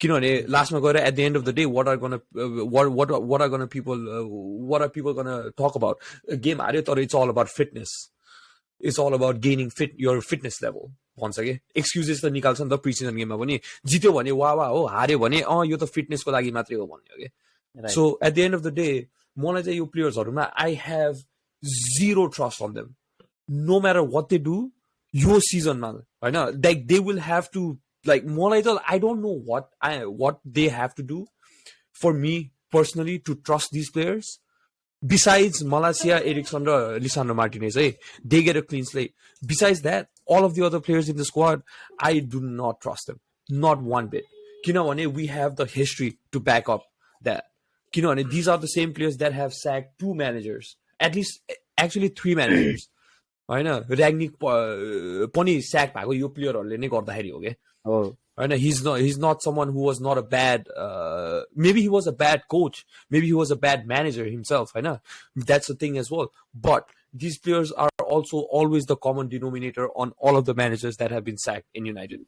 किनभने लास्टमा गएर at the end of the day what are people gonna talk about? Game हार्यो तर it's all about fitness, it's all about gaining your fitness level भन्छ कि एक्सक्युजेस त निकाल्छ नि त प्रिसिजन गेममा पनि जित्यो भने वा हो हार्यो भने यो त फिटनेसको लागि मात्रै हो भन्ने हो कि so at the end of the day मलाई चाहिँ यो प्लेयर्सहरूमा I have zero trust on them no matter what they do यो सिजनमा होइन like they will have to like मलाई त I don't know what they have to do for me personally to trust these players besides Malacia, Eriksson र Lisandro Martinez they get a clean slate. Besides that all of the other players in the squad I do not trust them, not one bit. किनभने we have the history to back up that. किनभने these are the same players that have sacked 2 managers, at least actually 3 managers. होइन र्याग्निक पनि स्याक भएको यो प्लेयरहरूले नै गर्दाखेरि हो क्या होइन he's not someone who was not a bad maybe he was a bad coach, maybe he was a bad manager himself, होइन that's the thing as well, but these players are also always the common denominator on all of the managers that have been sacked in United.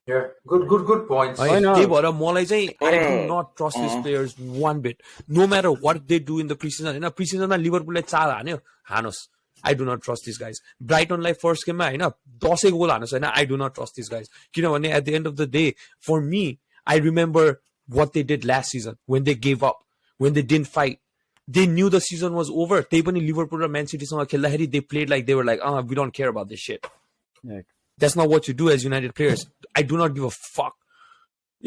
Yeah, good points. त्यही भएर मलाई चाहिँ I do not trust these players one bit no matter what they do in the preseason. होइन प्रिसिजनमा लिभरपुललाई 4 हान्यो हानोस्, I do not trust these guys. ब्राइटनलाई फर्स्ट गेममा होइन 10 गोल हानोस् होइन I do not trust these guys. किनभने at the end of the day for me I remember what they did last season when they gave up, when they didn't fight. They knew the season was over. त्यही पनि Liverpool र man सिटीसँग खेल्दाखेरि they played like they were like we don't care about this shit. That's not what you do as United players. I do not give a fuck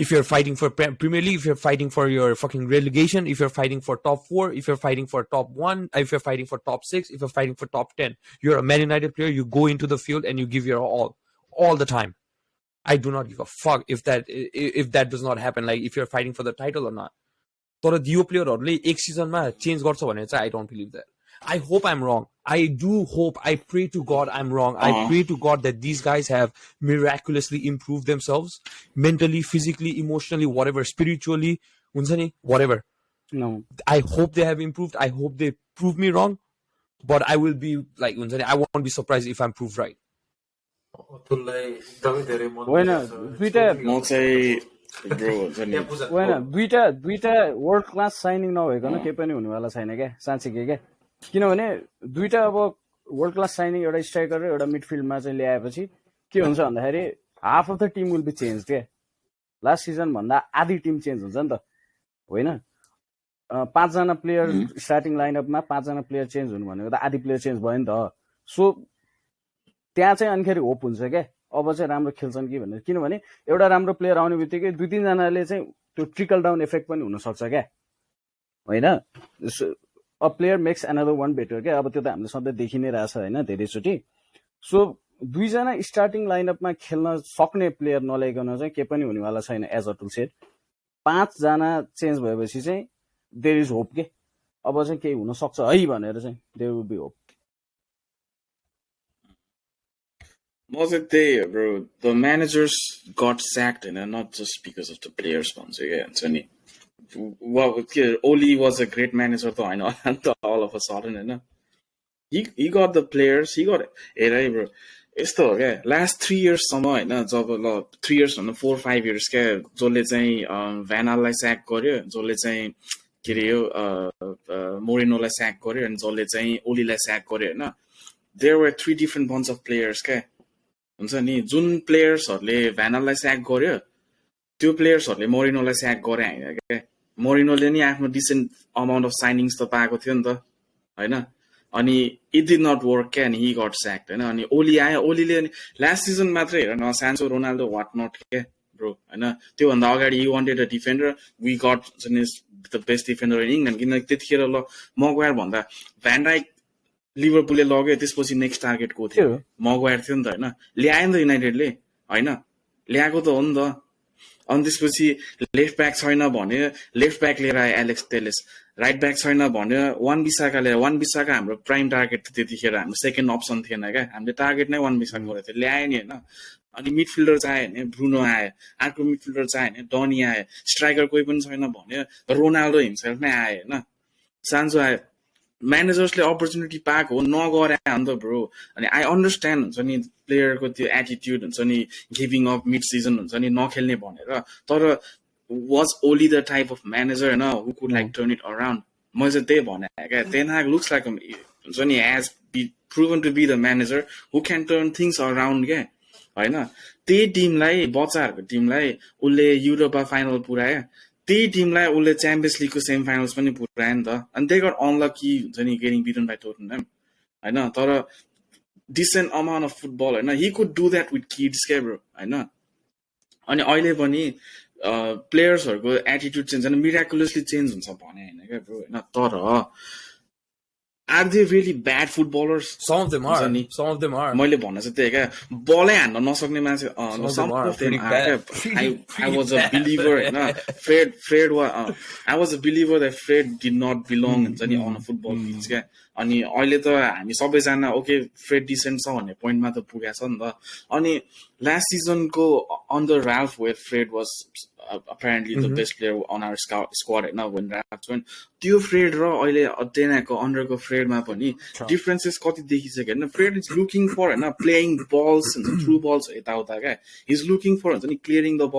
if you're fighting for Premier League, if you're fighting for your fucking relegation, if you're fighting for top 4, if you're fighting for top 1, if you're fighting for top 6, if you're fighting for top 10. You're a Man United player, you go into the field and you give your all the time. I do not give a fuck if that does not happen, like if you're fighting for the title or not. तर यो प्लेयरहरूले एक सिजनमा change गर्छ भने चाहिँ I don't believe that. I hope I'm wrong. I do hope, I pray to God I'm wrong. I pray to God that these guys have miraculously improved themselves mentally, physically, emotionally, whatever, spiritually, whatever. No. I hope they have improved. I hope they prove me wrong. But I will be like, I won't be surprised if I'm proved right. दुईटा world class shining नभइकन केही पनि हुनेवाला छैन क्या साँच्चीकै क्या किनभने दुईटा अब वर्ल्ड क्लास साइनिङ एउटा स्ट्राइकर र एउटा मिडफिल्डमा चाहिँ ल्याएपछि के हुन्छ भन्दाखेरि half of the team will be change क्या लास्ट सिजन भन्दा आधी टिम चेन्ज हुन्छ नि त होइन 5 जना प्लेयर स्टार्टिङ लाइनअपमा 5 जना प्लेयर चेन्ज हुनु भनेको त आधी प्लेयर चेन्ज भयो नि त सो त्यहाँ चाहिँ अनिखेरि होप हुन्छ क्या अब चाहिँ राम्रो खेल्छन् कि भनेर किनभने एउटा राम्रो प्लेयर आउने बित्तिकै 2-3 जनाले चाहिँ त्यो ट्रिकल डाउन इफेक्ट पनि हुनसक्छ क्या होइन a player makes another one better क्या अब त्यो त हामीले सधैँ देखि नै रहेछ होइन धेरैचोटि सो 2 जना स्टार्टिङ लाइनअपमा खेल्न सक्ने प्लेयर नल्याइकन चाहिँ केही पनि हुनेवाला छैन एज अटुल सेड 5 जना चेन्ज भएपछि चाहिँ देयर इज होप के अब चाहिँ केही हुनसक्छ है भनेर चाहिँ there will be hope Was it there, bro? The managers got sacked, not just because of the players. Oli was a great manager, though I know all of a sudden, he got the players. He got it, bro. It's okay. Last 3 years, 3 years, 4-5 years, जसले चाहिँ भ्यानललाई स्याक गर्यो, जसले चाहिँ के रे यो मोरिनोलाई स्याक गर्यो अनि जसले चाहिँ ओलीलाई स्याक गर्यो हैन. There were 3 different bunch of players के हुन्छ नि जुन प्लेयर्सहरुले भ्यानललाई स्याक गर्यो त्यो प्लेयर्सहरुले मोरिनोलाई स्याक गरे हैन के मोरिनोले नि आफ्नो डिसेन्ट अमाउन्ट अफ साइनिङ्स त पाएको थियो नि त हैन अनि इट डिड नट वर्क के अनि ही गट स्याक्ड हैन अनि ओली आयो ओलीले अनि लास्ट सिजन मात्रै हेर न सान्चो रोनाल्डो व्हाट नट के ब्रो हैन त्यो भन्दा अगाडि he wanted a defender we got the best defender in England किन त्यतिखेर ल मगवायर भन्दा भ्यान डाइक लिभरपुलले लग्यो त्यसपछि नेक्स्ट टार्गेट को थियो मगवायर थियो नि त हैन ल्यायो नि त युनाइटेडले हैन ल्याएको त हो नि त अनि त्यसपछि लेफ्ट ब्याक छैन भने लेफ्ट ब्याक लिएर आयो एलेक्स टेलेस राइट ब्याक छैन भने वन बिसाका लिएर वन बिसाका हाम्रो प्राइम टार्गेट थियो त्यतिखेर हाम्रो सेकेन्ड अप्सन थिएन क्या हामीले टार्गेट नै वन बिसाका गरेको थियो ल्यायो नि हैन अनि मिडफिल्डर चाहियो भने ब्रुनो आयो अर्को मिडफिल्डर चाहियो भने डनी आयो स्ट्राइकर कोही पनि छैन भने रोनाल्डो हिमसेल्फ नै आयो हैन सान्चो आयो म्यानेजर्सले अपर्च्युनिटी पाएको हो नगरे हो नि त ब्रो अनि आई अन्डरस्ट्यान्ड हुन्छ नि प्लेयरको त्यो एटिट्युड हुन्छ नि गिभिङ अप मिड सिजन हुन्छ नि नखेल्ने भनेर तर was Ole the type of manager होइन who could like turn it around मैले चाहिँ त्यही भने क्या टेन हाग लुक्स लाइक हुन्छ नि as proven to be the manager who can turn things around क्या होइन त्यही टिमलाई बच्चाहरूको टिमलाई उसले युरोपा फाइनल पुऱ्यायो त्यही टिमलाई उसले च्याम्पियन्स लिगको सेमी फाइनल्स पनि पुऱ्यायो नि त अनि त्यही गट अनलकी हुन्छ नि गेटिङ बिटन बाई टोटनहम होइन तर डिसेन्ट अमाउन्ट अफ फुटबल होइन he could do that with kids क्या ब्रो होइन अनि अहिले पनि प्लेयर्सहरूको एटिट्युड चेन्ज होइन मिराकुलसली चेन्ज हुन्छ भने होइन क्या ब्रो होइन तर are they really bad footballers Some of them are. Some of them are. मैले भन्न चाहिँ त्यही क्या बलै हान्न नसक्ने मान्छे आई वाज अ बिलिभर होइन Fred I was a believer that Fred did not belong हुन्छ नि अन अ फुटबल पिच क्या अनि अहिले त हामी सबैजना ओके फ्रेड डिसेन्ट छ भन्ने पोइन्टमा त पुगेको छ नि त अनि लास्ट सिजनको under Ralf where Fred was apparently the best player on our squad right now when Raft went त्यो फ्रेड र अहिले अटेनाको अन्डरको फ्रेडमा पनि डिफरेन्सेस कति देखिसक्यो होइन फ्रेड इज लुकिङ फर होइन प्लेइङ बल्स हुन्छ थ्रु बल्स यताउता क्या इज लुकिङ फर हुन्छ नि क्लियरिङ द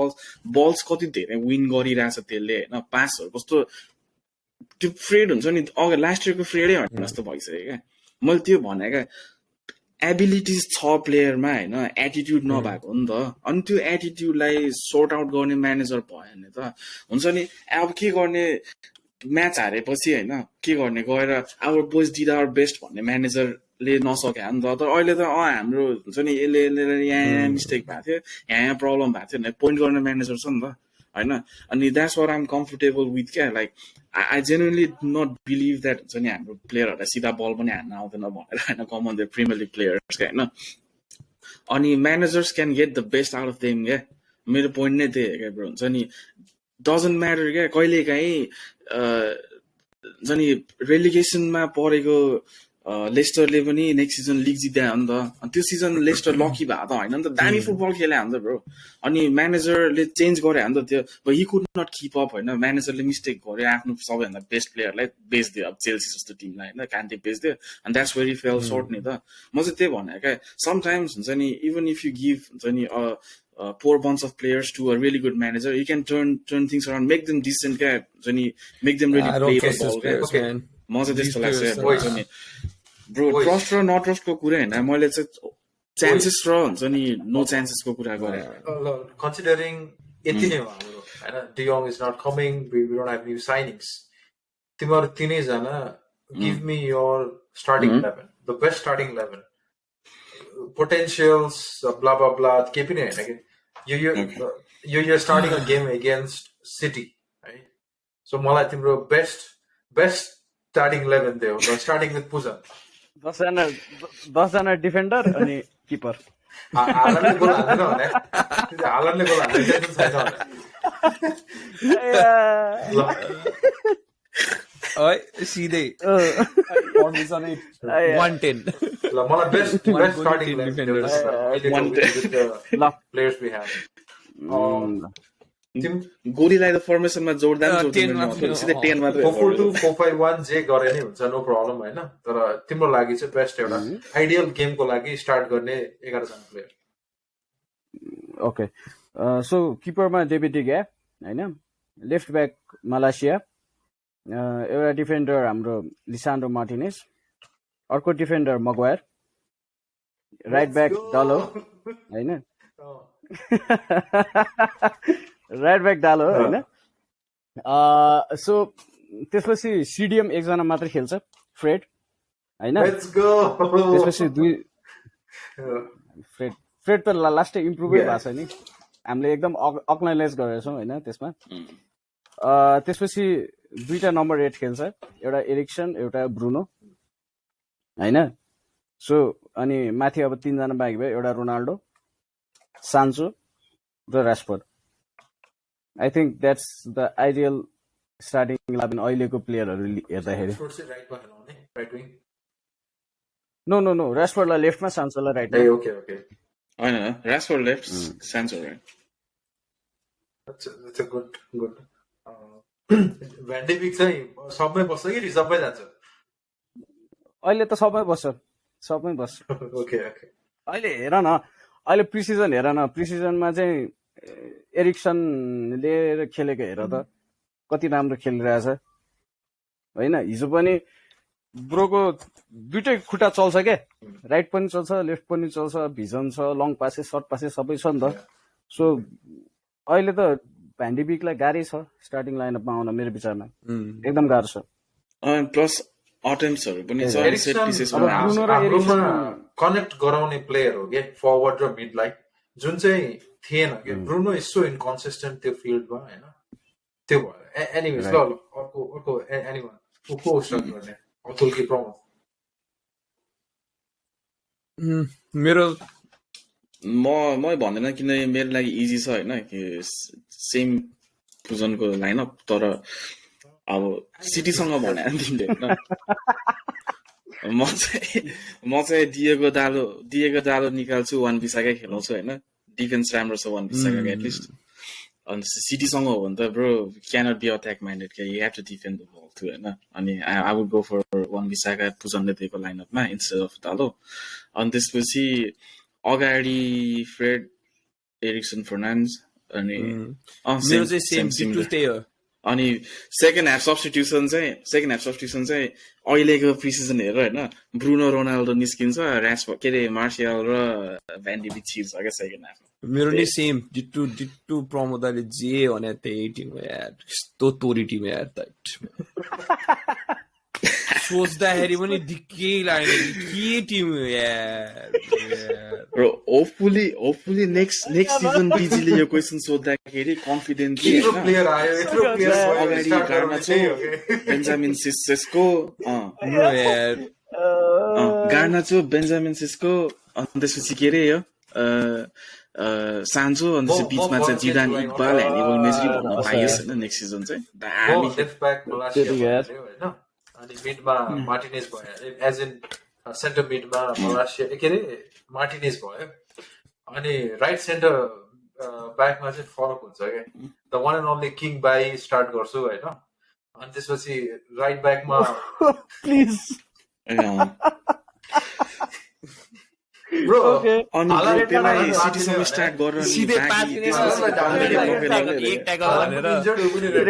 बल्स कति धेरै विन गरिरहेछ त्यसले होइन पासहरू कस्तो त्यो फ्रेड हुन्छ नि अघि लास्ट इयरको फ्रेडै होइन जस्तो भइसक्यो क्या मैले त्यो भने क्या एबिलिटिज छ प्लेयरमा होइन एटिट्युड नभएको हो नि त अनि त्यो एटिट्युडलाई सोर्ट आउट गर्ने म्यानेजर भयो भने त हुन्छ नि अब के गर्ने म्याच हारेपछि होइन के गर्ने गएर our boys did our best भन्ने म्यानेजरले नसक्यो नि त तर अहिले त हाम्रो हुन्छ नि यसले यहाँ मिस्टेक भएको थियो यहाँ प्रब्लम भएको थियो भने पोइन्ट गर्ने म्यानेजर छ नि त होइन अनि that's what I'm comfortable with क्या like I genuinely not believe that हुन्छ नि हाम्रो प्लेयरहरूलाई सिधा बल पनि हान्न आउँदैन भनेर होइन come on the Premier League players क्या होइन अनि managers can get the best out of them क्या मेरो पोइन्ट नै त्यही क्या ब्रो हुन्छ नि डजन्ट म्याटर क्या कहिलेकाहीँ हुन्छ नि रेलिगेसनमा परेको लेस्टरले पनि नेक्स्ट सिजन लिग जित्यो नि त अनि त्यो सिजन लेस्टर लकी भएको त होइन नि त दामी फुटबल खेले नि त ब्रो अनि म्यानेजरले चेन्ज गरे नि त त्यो he could not keep up होइन म्यानेजरले मिस्टेक गर्यो आफ्नो सबैभन्दा बेस्ट प्लेयरलाई बेच्दियो अब चेल्सी जस्तो टिमलाई होइन कान्ते बेच्दियो अनि द्याट्स वेरी फेल सर्ट नि त म चाहिँ त्यही भने क्या समटाइम्स हुन्छ नि इभन इफ यु गिभ हुन्छ नि poor bunch of players to a really good manager, you can turn things around, make them decent guy, make them really play the ball. Okay. म चाहिँ त्यस्तो लाग्छ नि ब्रो ट्रस्ट र not ट्रस्टको कुरा होइन मैले चाहिँ चान्सेस र हुन्छ नि नो चान्सेसको कुरा गरेँ कन्सिडरिङ यति नै हो हाम्रो होइन de Jong is not coming we don't have new signings तिमीहरू तिनैजना give me your starting 11 the best starting 11 potentials blah blah blah केही पनि होइन कि यो starting a game against City है सो मलाई तिम्रो बेस्ट स्टार्टिङ 11 दियो स्टार्टिङ विथ पुजन 10जना डिफेन्डर अनि किपर हालनले गोल हाल्दैन भने हालनले गोल हाल्दैन छैन भने सिधै 110 ल मलाई best starting players we have गोलीलाई त फर्मेसनमा जोड्दा सिधै 10 मात्रै 4-4-2-4-5-1 जे गरे नै हुन्छ नो प्रब्लम होइन तर तिम्रो लागि चाहिँ बेस्ट एउटा आइडियल गेमको लागि स्टार्ट गर्ने 11 जना प्लेयर ओके सो किपरमा डेभिड डिग्या होइन लेफ्ट ब्याक मलेसिया एउटा डिफेन्डर हाम्रो लिसान्ड्रो मार्टिनेज अर्को डिफेन्डर मगवायर राइट ब्याक डालो होइन राइट ब्याक डालो होइन सो त्यसपछि सिडिएम एकजना मात्रै खेल्छ फ्रेड होइन त्यसपछि फ्रेड त लास्टै इम्प्रुभै भएको छ नि हामीले एकदम अक्नलेज गरेका छौँ होइन त्यसमा त्यसपछि 2टा नम्बर 8 खेल्छ एउटा एरिक्सन एउटा ब्रुनो होइन सो अनि माथि अब 3जना बाँकी भयो एउटा रोनाल्डो सान्चो र Rashford I think that's the ideal starting 11 अहिलेको प्लेयरहरू हेर्दाखेरि नो रासफोर्डलाई लेफ्टमा सान्चोलाई राइटमा होइन Rashford left Sancho right That's a good. Van de Beek चाहिँ सबमै बस्छ कि रिजर्भमै जान्छ अहिले त सबै बस्छ ओके अहिले हेर न अहिले प्रिसिजन हेर न प्रिसिजनमा चाहिँ एरिक्सनले खेलेको हेर त कति राम्रो खेलिरहेछ होइन हिजो पनि ब्रोको दुइटै खुट्टा चल्छ के राइट पनि चल्छ लेफ्ट पनि चल्छ भिजन छ लङ पासेस सर्ट पासेस सबै छ नि त सो अहिले त भ्यान्डिबिकलाई गाह्रै छ स्टार्टिङ लाइनअपमा आउन मेरो विचारमा एकदम गाह्रो छ प्लस अटेम्प्ट्सहरु पनि छ सेट पिसेसमा हाम्रोमा कनेक्ट गराउने प्लेयर हो के फरवर्ड र मिडलाई जुन चाहिँ थिएन के ब्रुनो इज सो इनकन्सिस्टेन्ट त्यो फिल्डमा हैन त्यो भएर एनीवेज ल अर्को एनीवन को स्टार्ट गर्ने अतुल कि प्रमोद मेरो म भन्दैन किन मेरो लागि इजी छ हैन सेम पुजनको लाइनअप तर अब सिटीसँग भने तिमीले हैन म चाहिँ दिएको दालो निकाल्छु वान बिसाकै खेलाउँछु हैन डिफेन्स राम्रो छ वान बिसाका एटलिस्ट अनि सिटीसँग हो भने त bro cannot be attack minded के you have to defend the ball too हैन अनि I would go for Wan-Bissaka पुजनले दिएको लाइनअपमा इन्स्टेड अफ दालो अनि त्यसपछि अगाडि फ्रेड एरिक्सन फर्नान्डेज अनि मेरो चाहिँ सेम त्यही हो अनि सेकेन्ड हाफ सब्स्टिट्युसन चाहिँ अहिलेको प्रिसिजन हेरेर हैन ब्रुनो रोनाल्डो निस्किन्छ र्यासफोर्ड के अरे मार्सियल र भ्यान्डिबिक छिर्छ क्या सेकेन्ड हाफ मेरो नि सेम डिट्टु प्रमोदले जे भने त्यही टिम यार यस्तो तोरी टिम यार त सोच्दाखेरि पनि दिक्कै लाग्ने के टिम यार होपफुली नेक्स्ट सिजन पिजीले यो क्वेसन सोध्दाखेरि कन्फिडेन्टली अगाडि Garnacho Benjamin Cisco Benjamin Cisco अनि त्यसपछि के अरे यो सान्चो अनि त्यसपछि बिचमा चाहिँ जिडान इक्बाल ह्यानिबल मेजरी भन्न पाइयोस् होइन नेक्स्ट सिजन चाहिँ अनि मिडमा मार्टिनेज भयो एज इन सेन्टर मिडमा मलासिया के अरे मार्टिनेज भयो अनि राइट सेन्टर ब्याकमा चाहिँ फरक हुन्छ क्या the one and only king by start गर्छु होइन अनि त्यसपछि राइट ब्याकमा प्लिज ब्रो अनि त्यसलाई सिटीसँग स्टार्ट गरेर सिधै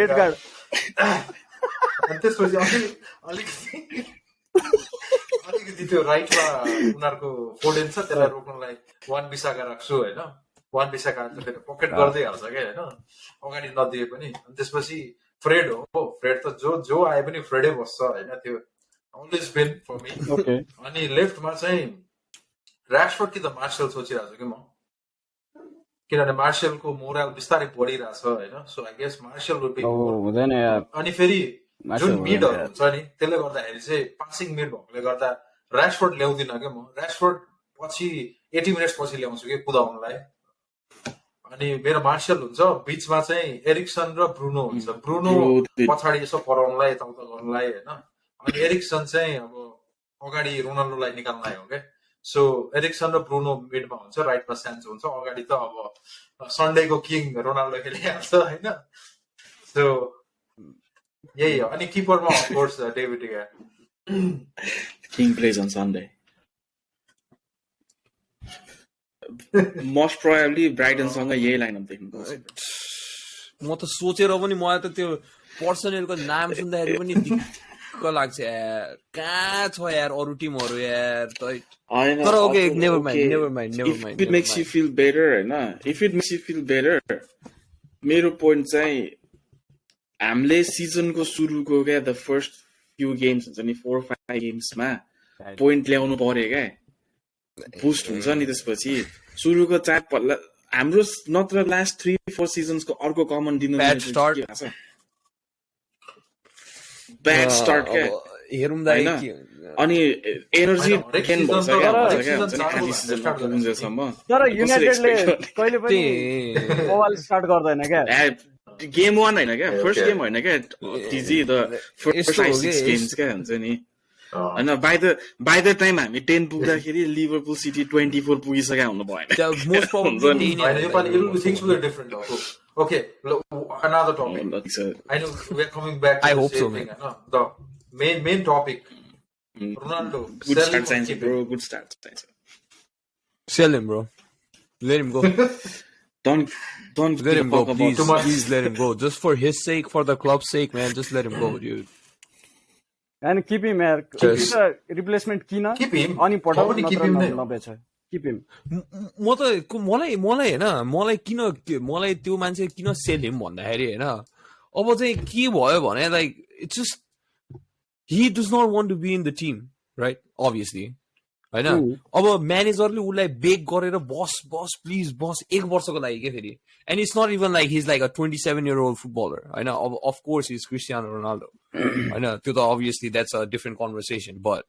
रेड कार्ड अनि त्यसपछि अलिकति त्यो राइटमा उनीहरूको फोर्डेन छ त्यसलाई रोक्नलाई वान बिसाका राख्छु होइन वान बिसाका फेरि पकेट गर्दै हाल्छ क्या होइन अगाडि नदिए पनि अनि त्यसपछि फ्रेड हो फ्रेड त जो आए पनि फ्रेडै बस्छ होइन त्यो अलवेज बिन फर मी अनि लेफ्टमा चाहिँ र्यासफोर्ड कि त मार्सल सोचिरहेको छु कि म किनभने मार्सलको मोरल बिस्तारै बढिरहेछ होइन so I guess Martial would be अनि फेरि जुन मिडहरू हुन्छ नि त्यसले गर्दाखेरि चाहिँ पासिङ मिड भएकोले गर्दा र्यासफोर्ड ल्याउँदिनँ क्या म र्यासफोर्ड पछि 80 मिनट्स पछि ल्याउँछु कि कुदाउनलाई अनि मेरो मार्सल हुन्छ बिचमा चाहिँ एरिक्सन र ब्रुनो हुन्छ ब्रुनो पछाडि यसो पराउनलाई यताउता गर्नलाई होइन अनि एरिक्सन चाहिँ अब अगाडि रोनाल्डोलाई निकाल्नलाई हो क्या सो एरिक्सन र ब्रुनो मिडमा हुन्छ राइटमा सान्चो हुन्छ अगाडि त अब सन्डेको किङ रोनाल्डो खेलिहाल्छ होइन सो यही हो अनि किपरमा of course David Gea king plays on Sunday most probably ब्राइटनसँग यही लाइनअप देख्नुपर्छ म त सोचेर पनि मलाई त त्यो पर्सनलको नाम सुन्दाखेरि पनि दिक्क लाग्छ यार कहाँ छ यार अरू टिमहरू यार तर okay never mind if it makes you feel better हैन मेरो पोइन्ट चाहिँ हामीले सिजनको सुरुको क्या द फर्स्ट फ्यु गेम्स हुन्छ नि 4-5 गेम्समा पोइन्ट ल्याउनु पर्यो क्या बुस्ट हुन्छ नि त्यसपछि सुरुको 4 पल्ला हाम्रो नत्र लास्ट 3-4 सिजन्सको अर्को कमन डिनोमिनेटर ब्याड स्टार्ट क्या अनि एनर्जी गेन भन्छ क्या हुन्छ नि आधी सिजनमा पुग्नुसम्म तर युनाइटेडले कहिले पनि ओभल स्टार्ट गर्दैन क्या गेम 1 हैन क्या फर्स्ट गेम हैन क्या टिजी द फर्स्ट 5-6 गेम्स क्या हुन्छ नि हैन बाइ द टाइम हामी 10 पुग्दाखेरि लिभरपुल सिटी 24 पुगिसक्या हुनु भएन most probably things will different okay another topic I know we are coming back to I hope so man the main topic Ronaldo, Good sell start him or चाहिन्छ keep bro, him? good start चाहिन्छ. Sell him, bro. Let him go. Don't Let him go, talk please. too much. Please let him go. Just for his sake, for the club's sake, man. Just let him go, dude. And keep him यार. Just- replacement किन Keep him. अनि पठाऊ How many keep नत्र him नै हो? नबेच. Keep him. मलाई होइन मलाई त्यो मान्छे किन सेल हिम भन्दाखेरि होइन अब चाहिँ के भयो भने like it's just he does not want to be in the team right obviously होइन अब म्यानेजरले उसलाई बेक गरेर बस प्लिज बस 1 वर्षको लागि के फेरि and it's not even like his like a 27-year-old footballer होइन अब of course is Cristiano Ronaldo होइन त्यो त obviously that's a different conversation but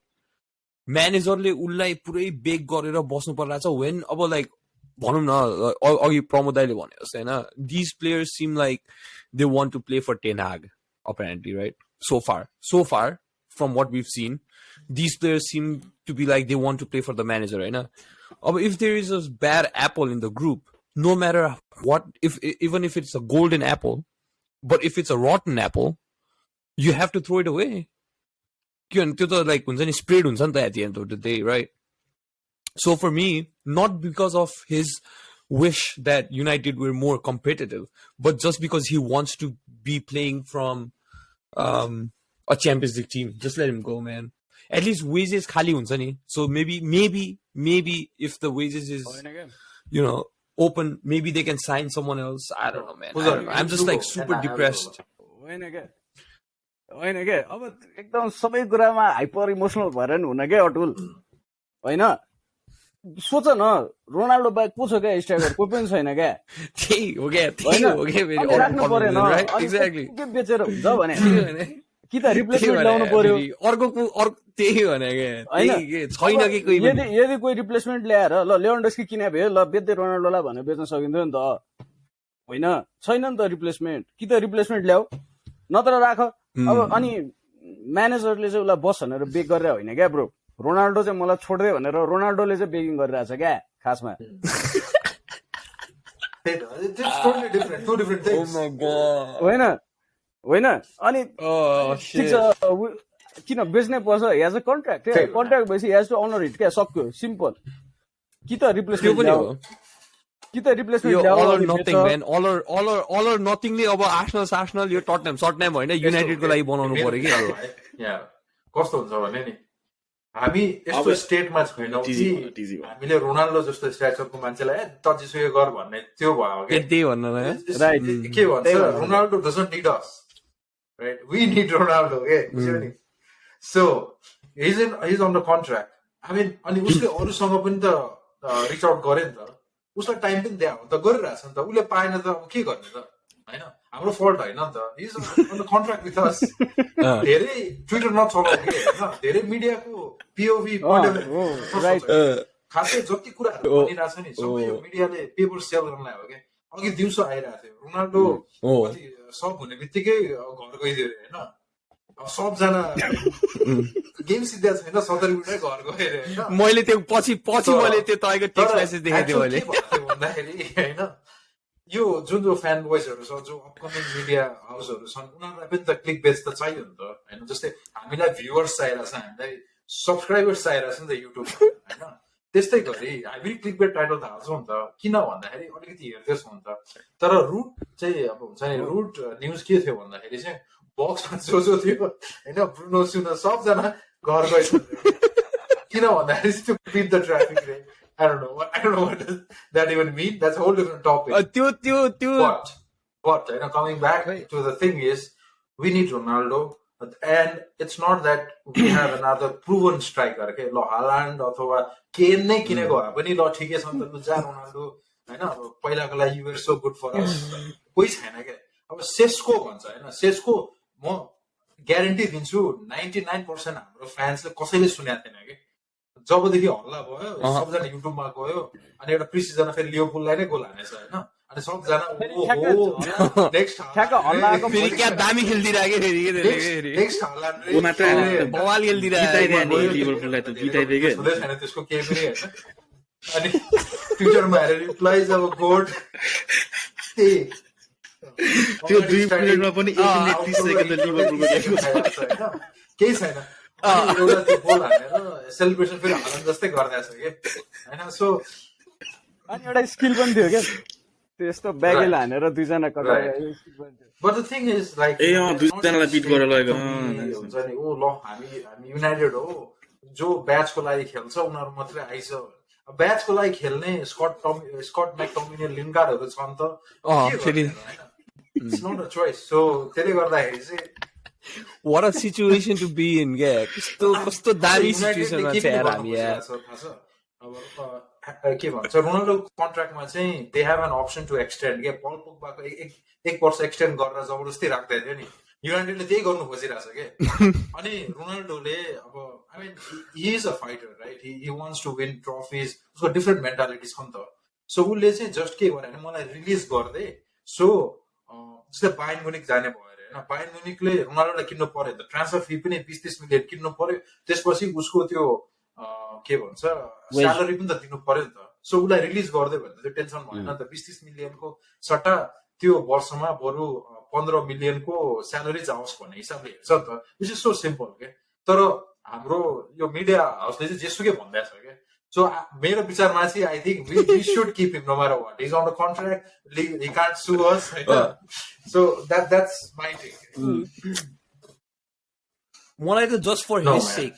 म्यानेजरले उसलाई पुरै बेक गरेर बस्नु परिरहेछ वेन अब लाइक भनौँ न अघि प्रमोद दाइले भने जस्तो होइन these players seem like they want to play for ten Hag apparently right so far from what we've seen these players seem to be like they want to play for the manager right now if there is a bad apple in the group no matter what even if it's a golden apple but if it's a rotten apple you have to throw it away त्यो त like हुन्छ नि spread हुन्छ नि त at the end of the day right so for me not because of his wish that United were more competitive, but just because he wants to be playing from a Champions League team. Just let him go, man. At least wages khali huncha ni. So maybe if the wages is open, maybe they can sign someone else. I don't know, man. I'm just like super depressed. होइन के अब एकदम सबै कुरामा hyper emotional भएर नि हुन के अटुल होइन सोच न रोनाल्डो बाहेक को छ क्या स्ट्राइकर कोही पनि छैन क्या त्यही हो क्या राख्नु परेन एक्ज्याक्टली के बेचेर हुन्छ भने कि त रिप्लेसमेन्ट ल्याउनु पर्यो अर्को त्यही भने छैन कि कोही यदि कोही रिप्लेसमेन्ट ल्याएर ल लेभेन्डस्की किने भए ल बेच्दै रोनाल्डोलाई भनेर बेच्न सकिन्थ्यो नि त होइन छैन नि त रिप्लेसमेन्ट कि त रिप्लेसमेन्ट ल्याऊ नत्र राख अब अनि म्यानेजरले चाहिँ उसलाई बस भनेर बेक गरेर होइन क्या ब्रो रोनाल्डो चाहिँ मलाई छोड्दै भनेर रोनाल्डोले चाहिँ बेकिङ गरिरहेछ क्या खासमा होइन अनि ठिक छ किन बेच्नै पर्छ हेज अ कन्ट्र्याक्ट कन्ट्र्याक्ट भएपछि हेज टु अनर इट क्या सक्यो सिम्पल कि त रिप्लेसमेन्ट ल्याऊ all or nothing man all or nothing ले अब आर्सेनल यो टटनहम होइन युनाइटेडको लागि बनाउनु पर्यो कि यहाँ कस्तो हुन्छ भने नि हामी यस्तो स्टेटमा छैनौँ कि हामीले रोनाल्डो जस्तो स्ट्राइकरको मान्छेलाई तजिसुकै गर भन्ने त्यो भयो त्यही भन्नु के भन्छ Ronaldo doesn't need us right we need Ronaldo के बुझ्यो नि so his on the contract I mean अनि उसले अरूसँग पनि त रिच आउट गरे नि त उसलाई टाइम पनि दिए त गरिरहेछ नि त उसले पाएन त अब के गर्ने त होइन हाम्रो फल्ट होइन नि त he's on the contract with us धेरै ट्विटर नचलाउ कि होइन धेरै मिडियाको पिओभी खासै जति कुराहरू भनिरहेछ नि सबै यो मिडियाले पेपर सेल गर्नलाई हो क्या अघि दिउँसो आइरहेको थियो रोनाल्डो सब हुने बित्तिकै घर गइदियो अरे होइन सबजना गेम सिद्धा छैन 70 मिनटै घर गएर होइन मैले त्यो पछि मैले त्यो तपाईँको टेक्स्ट मेसेज देखेको थिएँ मैले भन्दाखेरि होइन यो जुन फ्यान बोइजहरू छ जो अपकमिङ मिडिया हाउसहरू छन् उनीहरूलाई पनि त क्लिक बेच त चाहियो नि त होइन जस्तै हामीलाई भ्युवर्स चाहिरहेको छ हामीलाई सब्सक्राइबर्स चाहिरहेको छ नि त युट्युबमा होइन त्यस्तै गरी हामी क्लिक बेट टाइटल त हाल्छौँ नि त किन भन्दाखेरि अलिकति हेर्दैछौँ नि त तर रुट चाहिँ अब हुन्छ नि रुट न्युज के थियो भन्दाखेरि चाहिँ बक्समा जो थियो होइन ब्रुनो सुनो सबजना घर गएछ किन भन्दाखेरि त्यो बिट द ट्राफिक रे I don't know what does that even mean. That's a whole different topic. But you know, coming back to the thing is, we need Ronaldo, and it's not that we have another proven striker. Okay, lo Haaland अथवा Kane नै किनेको भए पनि ल ठिकै छ नि त जा रोनाल्डो हैन अब पहिलाको लागि you were so good for us. कोही छैन के अब सेस्को भन्छ हैन सेस्को म ग्यारेन्टी दिन्छु 99% हाम्रो फ्यान्सले कसैले सुनेको थिएन के जबदेखि हल्ला भयो सबजना युट्युबमा गयो अनि एउटा प्रिसिजन फेरि लियोपुललाई नै गोल हानेछ हैन अनि सबजना नेक्स्ट हल्ला फेरि क्या दामी खेल्दिरहेको फेरि नेक्स्ट हल्ला उ मात्र बवाल खेल्दिरहेको लिभरपुललाई त जिताइदिएकै हुँदै छैन त्यसको केही पनि हैन अनि ट्विटरमा हेरेर रिप्लाइज अब गोड त्यो 2 मिनेटमा पनि 1 मिनेट 30 सेकेन्ड लिभरपुलको केही छैन अनि एउटा त्यो गोल हानेर सेलिब्रेसन फेरि हालन जस्तै गरिरहेछ के होइन सो अनि एउटा स्किल पनि थियो क्या त्यस्तो ब्यागेल हानेर दुईजना but the thing is like दुईजनालाई बिट गरेर लगेको हुन्छ नि ओ ल हामी युनाइटेड हो जो ब्याचको लागि खेल्छ उनीहरू मात्रै आइछ ब्याचको लागि खेल्ने स्कट म्याकटोमिनी लिन्गार्डहरू छन् त it's not a choice so त्यसले गर्दाखेरि चाहिँ What a situation to be in, yeah. कस्तो दामी सिचुएसनमा छ यार हामी यार अब के भन्छ रोनाल्डो कन्ट्र्याक्टमा चाहिँ they have an option to extend के पल पोग्बाको एक वर्ष एक्सटेन्ड गरेर जबरजस्ती राख्दै थियो नि युनाइटेडले त्यही गर्नु खोजिरहेछ के अनि रोनाल्डोले अब I mean he is a fighter right he wants to win trophies उसको डिफ्रेन्ट मेन्टालिटी छ नि त सो उसले चाहिँ जस्ट के गर्यो भने मलाई रिलिज गर्दै सो उसले बायर्न म्युनिक जाने भयो अरे बायर्न म्युनिकले रोनाल्डोलाई किन्नु पर्यो त ट्रान्सफर फी पनि 20-30 मिलियन किन्नु पर्यो त्यसपछि उसको त्यो के भन्छ स्यालेरी पनि त दिनु पर्यो नि त सो उसलाई रिलिज गर्दै भने त त्यो टेन्सन भएन नि त 20-30 मिलियनको सट्टा त्यो वर्षमा बरु 15 मिलियनको स्यालेरी जाओस् भन्ने हिसाबले हेर्छ नि त इट्स इज सो सिम्पल के तर हाम्रो यो मिडिया हाउसले चाहिँ जेसुकै भन्दैछ के सो मेरो विचारमा चाहिँ I think we should keep him no matter what is on the contract he can't sue us so that's my thing मलाई त just for his sake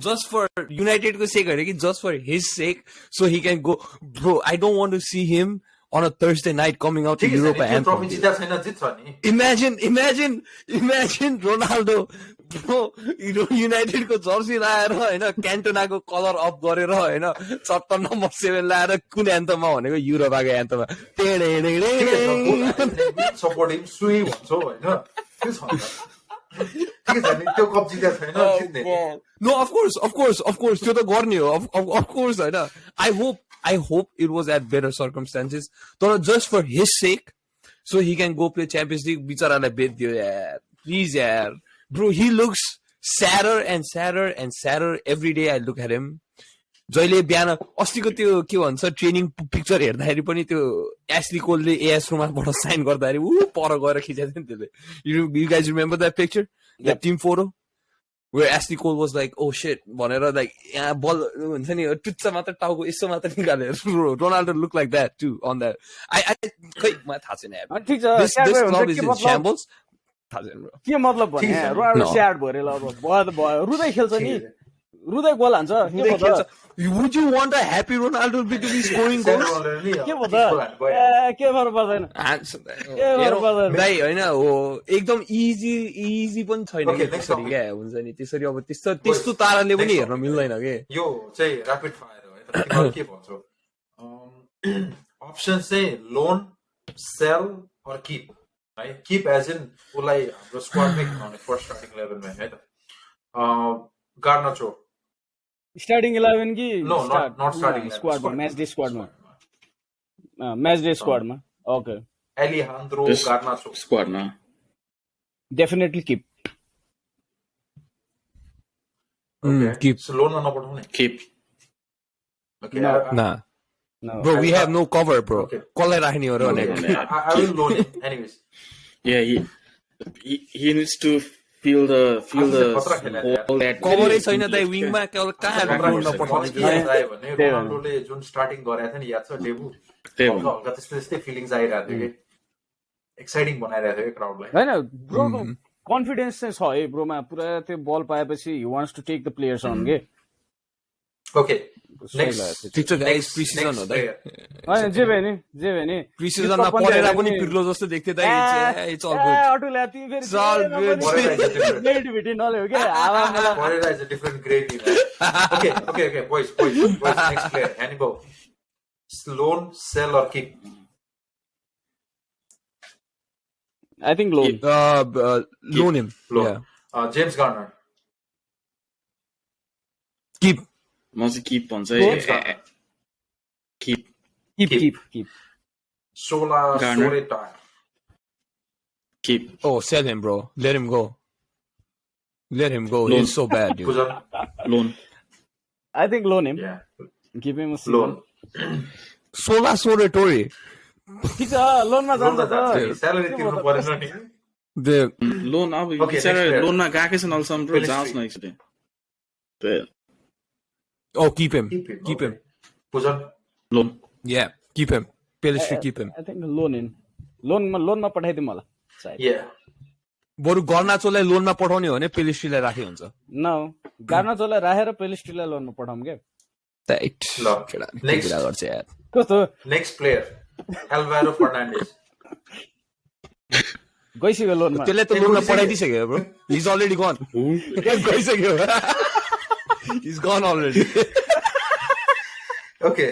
just for United को sake है कि just for his sake so he can go bro I don't want to see him on a Thursday night coming out to Europe and imagine Ronaldo bro United को Jersey लाएर हैन क्यान्टोना को colour of गरेर हैन 70 number 7 लाएर कुन एन्थममा भनेको युरोपाको एन्थममा support हिम सुई भन्छौ हैन के छ No, of course. त्यो त गर्ने हो. Of course, होइन. I hope it was at better circumstances. तर just for his sake, so he can go play Champions League. बिचरालाई बेच्दियो यार. Please यार. Bro, he looks sadder every day I look at him. जहिले बिहान अस्तिको त्यो के भन्छ ट्रेनिङ पिक्चर हेर्दाखेरि पनि त्यो एस्ली कोलले एएस रुमाबाट साइन गर्दाखेरि पर गएर खिचेको थियो नि त्यसले you guys remember that picture that team photo where Ashley Cole was like oh shit भनेर like यहाँ बल हुन्छ नि टुच्च मात्र टाउको यसो मात्र निकालेर Ronaldo look like that too on that I खै मलाई थाहा छैन यार ठीक छ this club is in shambles थाहा छैन ब्रो के मतलब भने रोनाल्डो स्याड भरे ल अब भयो रुदै खेल्छ नि रुदै गोल हान्छ के भन्छ Would you want a happy Ronaldo to be scoring goals? के भन्छ के फरक पर्दैन भाइ हैन हो एकदम इजी पनि छैन कि त्यसरी क्या हुन्छ नि त्यसरी अब त्यस्तो ताराले पनि हेर्न मिल्दैन के यो चाहिँ र्यापिड फायर हो है के भन्छौ अप्सन चाहिँ लोन सेल अर कीप है कीप एज इन उलाई हाम्रो स्क्वाडमै खेलाउने फर्स्ट स्टार्टिङ 11 मा है त गार्नाचो स्टार्टिङ 11 कि नो नट स्टार्टिङ स्क्वाडमा म्याच डे स्क्वाडमा ओके एलिहान्द्रो गार्नाचो स्क्वाडमा डेफिनेटली कीप कीप सो लोनमा नपठाउने keep okay No. Bro, we have no cover, bro. कसलाई राख्ने हो र भनेको I will loan him anyways yeah he needs to feel the all that कभरै छैन त विङमा कहाँ राख्नु भने रोनाल्डोले जुन स्टार्टिङ गरेको थियो नि याद छ डेब्यु हल्का त्यस्तै फिलिङ्स आइरहेको थियो कि एक्साइटिङ बनाइरहेको थियो क्राउडलाई हैन ब्रोको कन्फिडेन्स चाहिँ छ है ब्रोमा पुरा त्यो बल पाएपछि he wants to take the players on के ओके ठीक छ गाइस प्रिसिजन हो त हैन जे भए नि प्रिसिजनमा परेरा पनि पिर्लो जस्तो देख्थे त इट्स अल गुड अटुले तिमी फेरि नेगेटिभिटी नले हो के हावा Pereira is a different grade okay boys next player Hannibal loan sell or keep I think loan him yeah James Garner keep म चाहिँ किप भन्छ है keep Sola Soreta keep oh sell him bro let him go he's so bad dude loan I think loan him yeah give him a loan Sola Soretore ठीक छ लोनमा जान्छ त salary तिर्नु पर्दैन नि the लोन अब बिचारा लोनमा गएकै छन् अहिलेसम्म ब्रो जाओस् न एकचोटि Oh, keep him. Keep him. Keep okay. him. Pujan? Loan Yeah, keep him. Pelistri, keep him. I think लोनमा पठाइदिउँ होला सायद Yeah. बरु गर्नाचोलाई लोनमा पठाउने हो भने पेलिस्ट्रीलाई राखे हुन्छ न गार्नाचोलाई राखेर पेलिस्ट्रीलाई लोनमा पठाउँ के Right. ल केटा नेक्स्ट गर्छ यार कस्तो नेक्स्ट प्लेयर एल्भारो फर्नान्डेज गइसक्यो लोनमा त्यसले त लोनमा पठाइदिइसक्यो ब्रो हिज अलरेडी गन गइसक्यो हिज गन अलरेडी ओके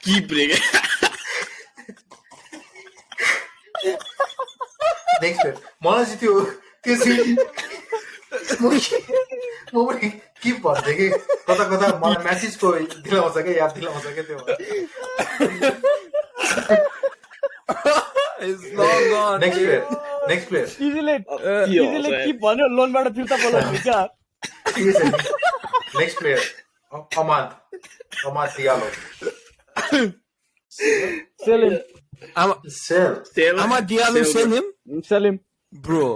की ब्रेक नेक्स्ट प्लेयर मलाई चाहिँ त्यो चाहिँ म पनि के भन्थेँ कि कता कता मलाई म्यासेजको दिलाउँछ क्या याद दिलाउँछ क्या त्यो It's long gone. Next player इजीले के भन्यो लोनबाट फिर्ता बोलाउनु क्या next player Amad Diallo sell him sell Amad Diallo, sell him? Sell him Bro.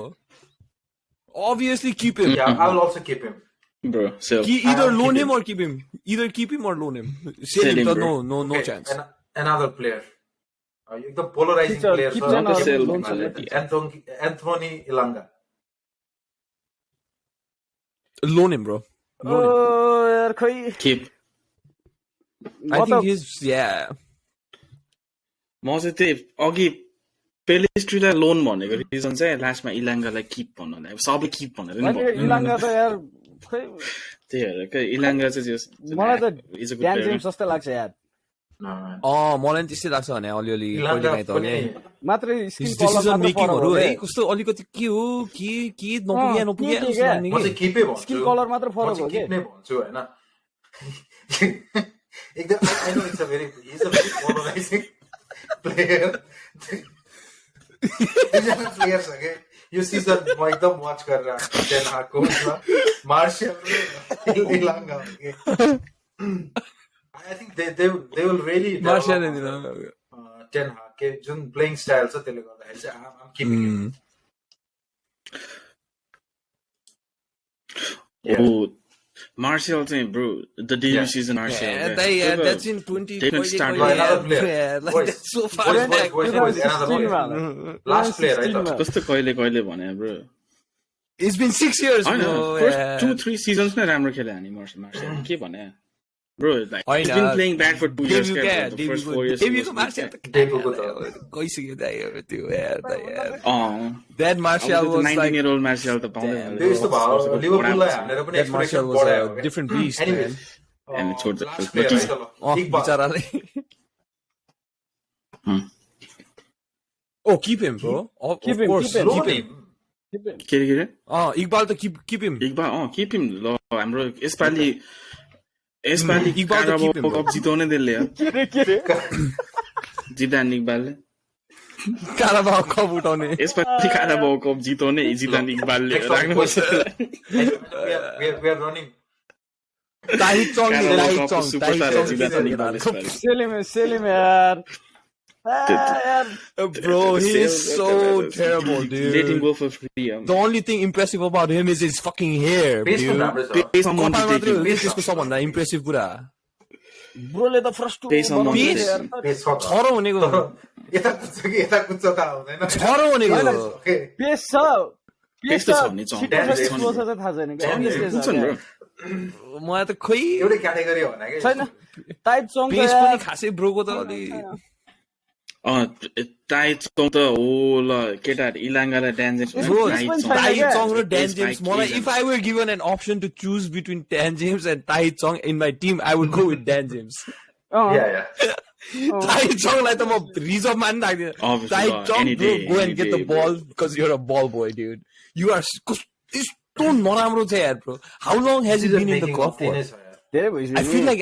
Obviously keep him. Yeah, I will also keep him. Bro, so Either I'll loan keep him him. or keep him. Either keep him or loan him. Sell Sell him, him, so bro. no Okay, chance. another player. एकदम polarising player keep छ him, sell loan him. Anthony Elanga Loan him, bro. ओ यार खै keep I think he's, yeah. म चाहिँ त्यही अघि पेलिस्ट्रीलाई loan भनेको रिजन चाहिँ लास्टमा इलाङ्गालाई किप भन्नलाई सबै किप भनेर नि भन्नु इलाङ्गा त यार खै त्यही भएर क्या इलाङ्गा चाहिँ मलाई त is a good Dan player James जस्तो लाग्छ यार मलाई पनि त्यस्तै लाग्छ भने अलिअलि इलाङ्गा कहिलेकाहीँ त पनि मात्रै स्किन His कलर decision मात्र making फरक हरु हो है के कस्तो अलिकति के हो के नपुग्या के जस्तो क्या? लाग्ने म कि चाहिँ किपै भन्छु स्किन कलर मात्र म फरक हो चाहिँ के किप नै भन्छु होइन एकदम I know it's a very polarising player दुईजना प्लेयर छ के यो सिजन म एकदम वाच गरेर आएको टेन हागको मार्सियल र इलाङ्गा के I think they will really Martial ten हाग के जुन प्लेइङ स्टाइल छ त्यसले गर्दाखेरि चाहिँ आम किपिङ मार्सियल चाहिँ bro the debut season Martial that's in 20 Didn't start yeah, another player. yeah, like Boys, that's so far boys, back. boys, last player है त कस्तो कहिले कहिले भने ब्रो It's been 6 years, होइन bro. फर्स्ट 2-3 सिजन्स नै राम्रो खेले हामी मार्सियल के भने ब्रो लाइक होइन, it's been playing back for 2 years Debut क्या, फर्स्ट 4 इयर्स डेब्युको Martial त डेब्युको त गइसक्यो त त्यो यार त यार अँ That Martial was 19 like year old मार्सियल त पाउँदैन त्यो यस्तो भयो लिभरपुललाई हानेर पनि that Martial expectation was बढायो a different beast, man. And छोड दे लास्ट प्लेयर है त ल Iqbal बिचाराले Oh, keep him, bro. Of Keep him, course, keep him. keep him. के रे Iqbal त keep him. एक बार किप हिम ल हाम्रो यसपालि इकबाल त keep him, कप जिताउने त्यसले जिदान इकबालले Carabao Cup उठाउने यसपालि काराबाओ कप जिताउने जिदान इकबालले राख्नुपर्छ we are running Tahit Chong Carabao Cup superstar जिदान Iqbal यसपालि सेलिम यार Bro, he is so terrible, Let him dude. go for free. The only thing impressive about him is his fucking hair, Pace पनि dude. राम्रो छ Pace on कपाल Monty मात्रै हो taking. कि त्यसको सबभन्दा इम्प्रेसिभ कुरा ब्रोले त first Pace on Monty Pace? taking. पेस छ त। छरो भनेको तर यता कुद्छ कि यता कुद्छ त आउँदैन छरो भनेको ओके पेस छ पेस त छ नि, छ। छिटो पेस छ छ, नि। slow छ चाहिँ थाहा छैन क्या। कुद्छ नि bro. मलाई त खोइ एउटै क्याटेगोरी हो भने छैन टाइट चङ पेस पनि खासै ब्रोको त अलि टाइट चङ त हो ल केटाहरु इलाङ्गालाई ड्यान्जेस Bro, पनि छैन Tahit क्या? Chong र Dan Pace James. by मलाई Keegan. if I were given an option to choose between Dan James and Tahit Chong in my team, I would go with Dan James. Yeah yeah Tahit Chong like the reserve man. Obviously, Tahit Chong, any bro, day, go any and get day, the bro. ball because you're a ball boy, dude. You are यस्तो नराम्रो छ यार, bro. How long has he been in the club for? धेरै I भइसक्यो feel like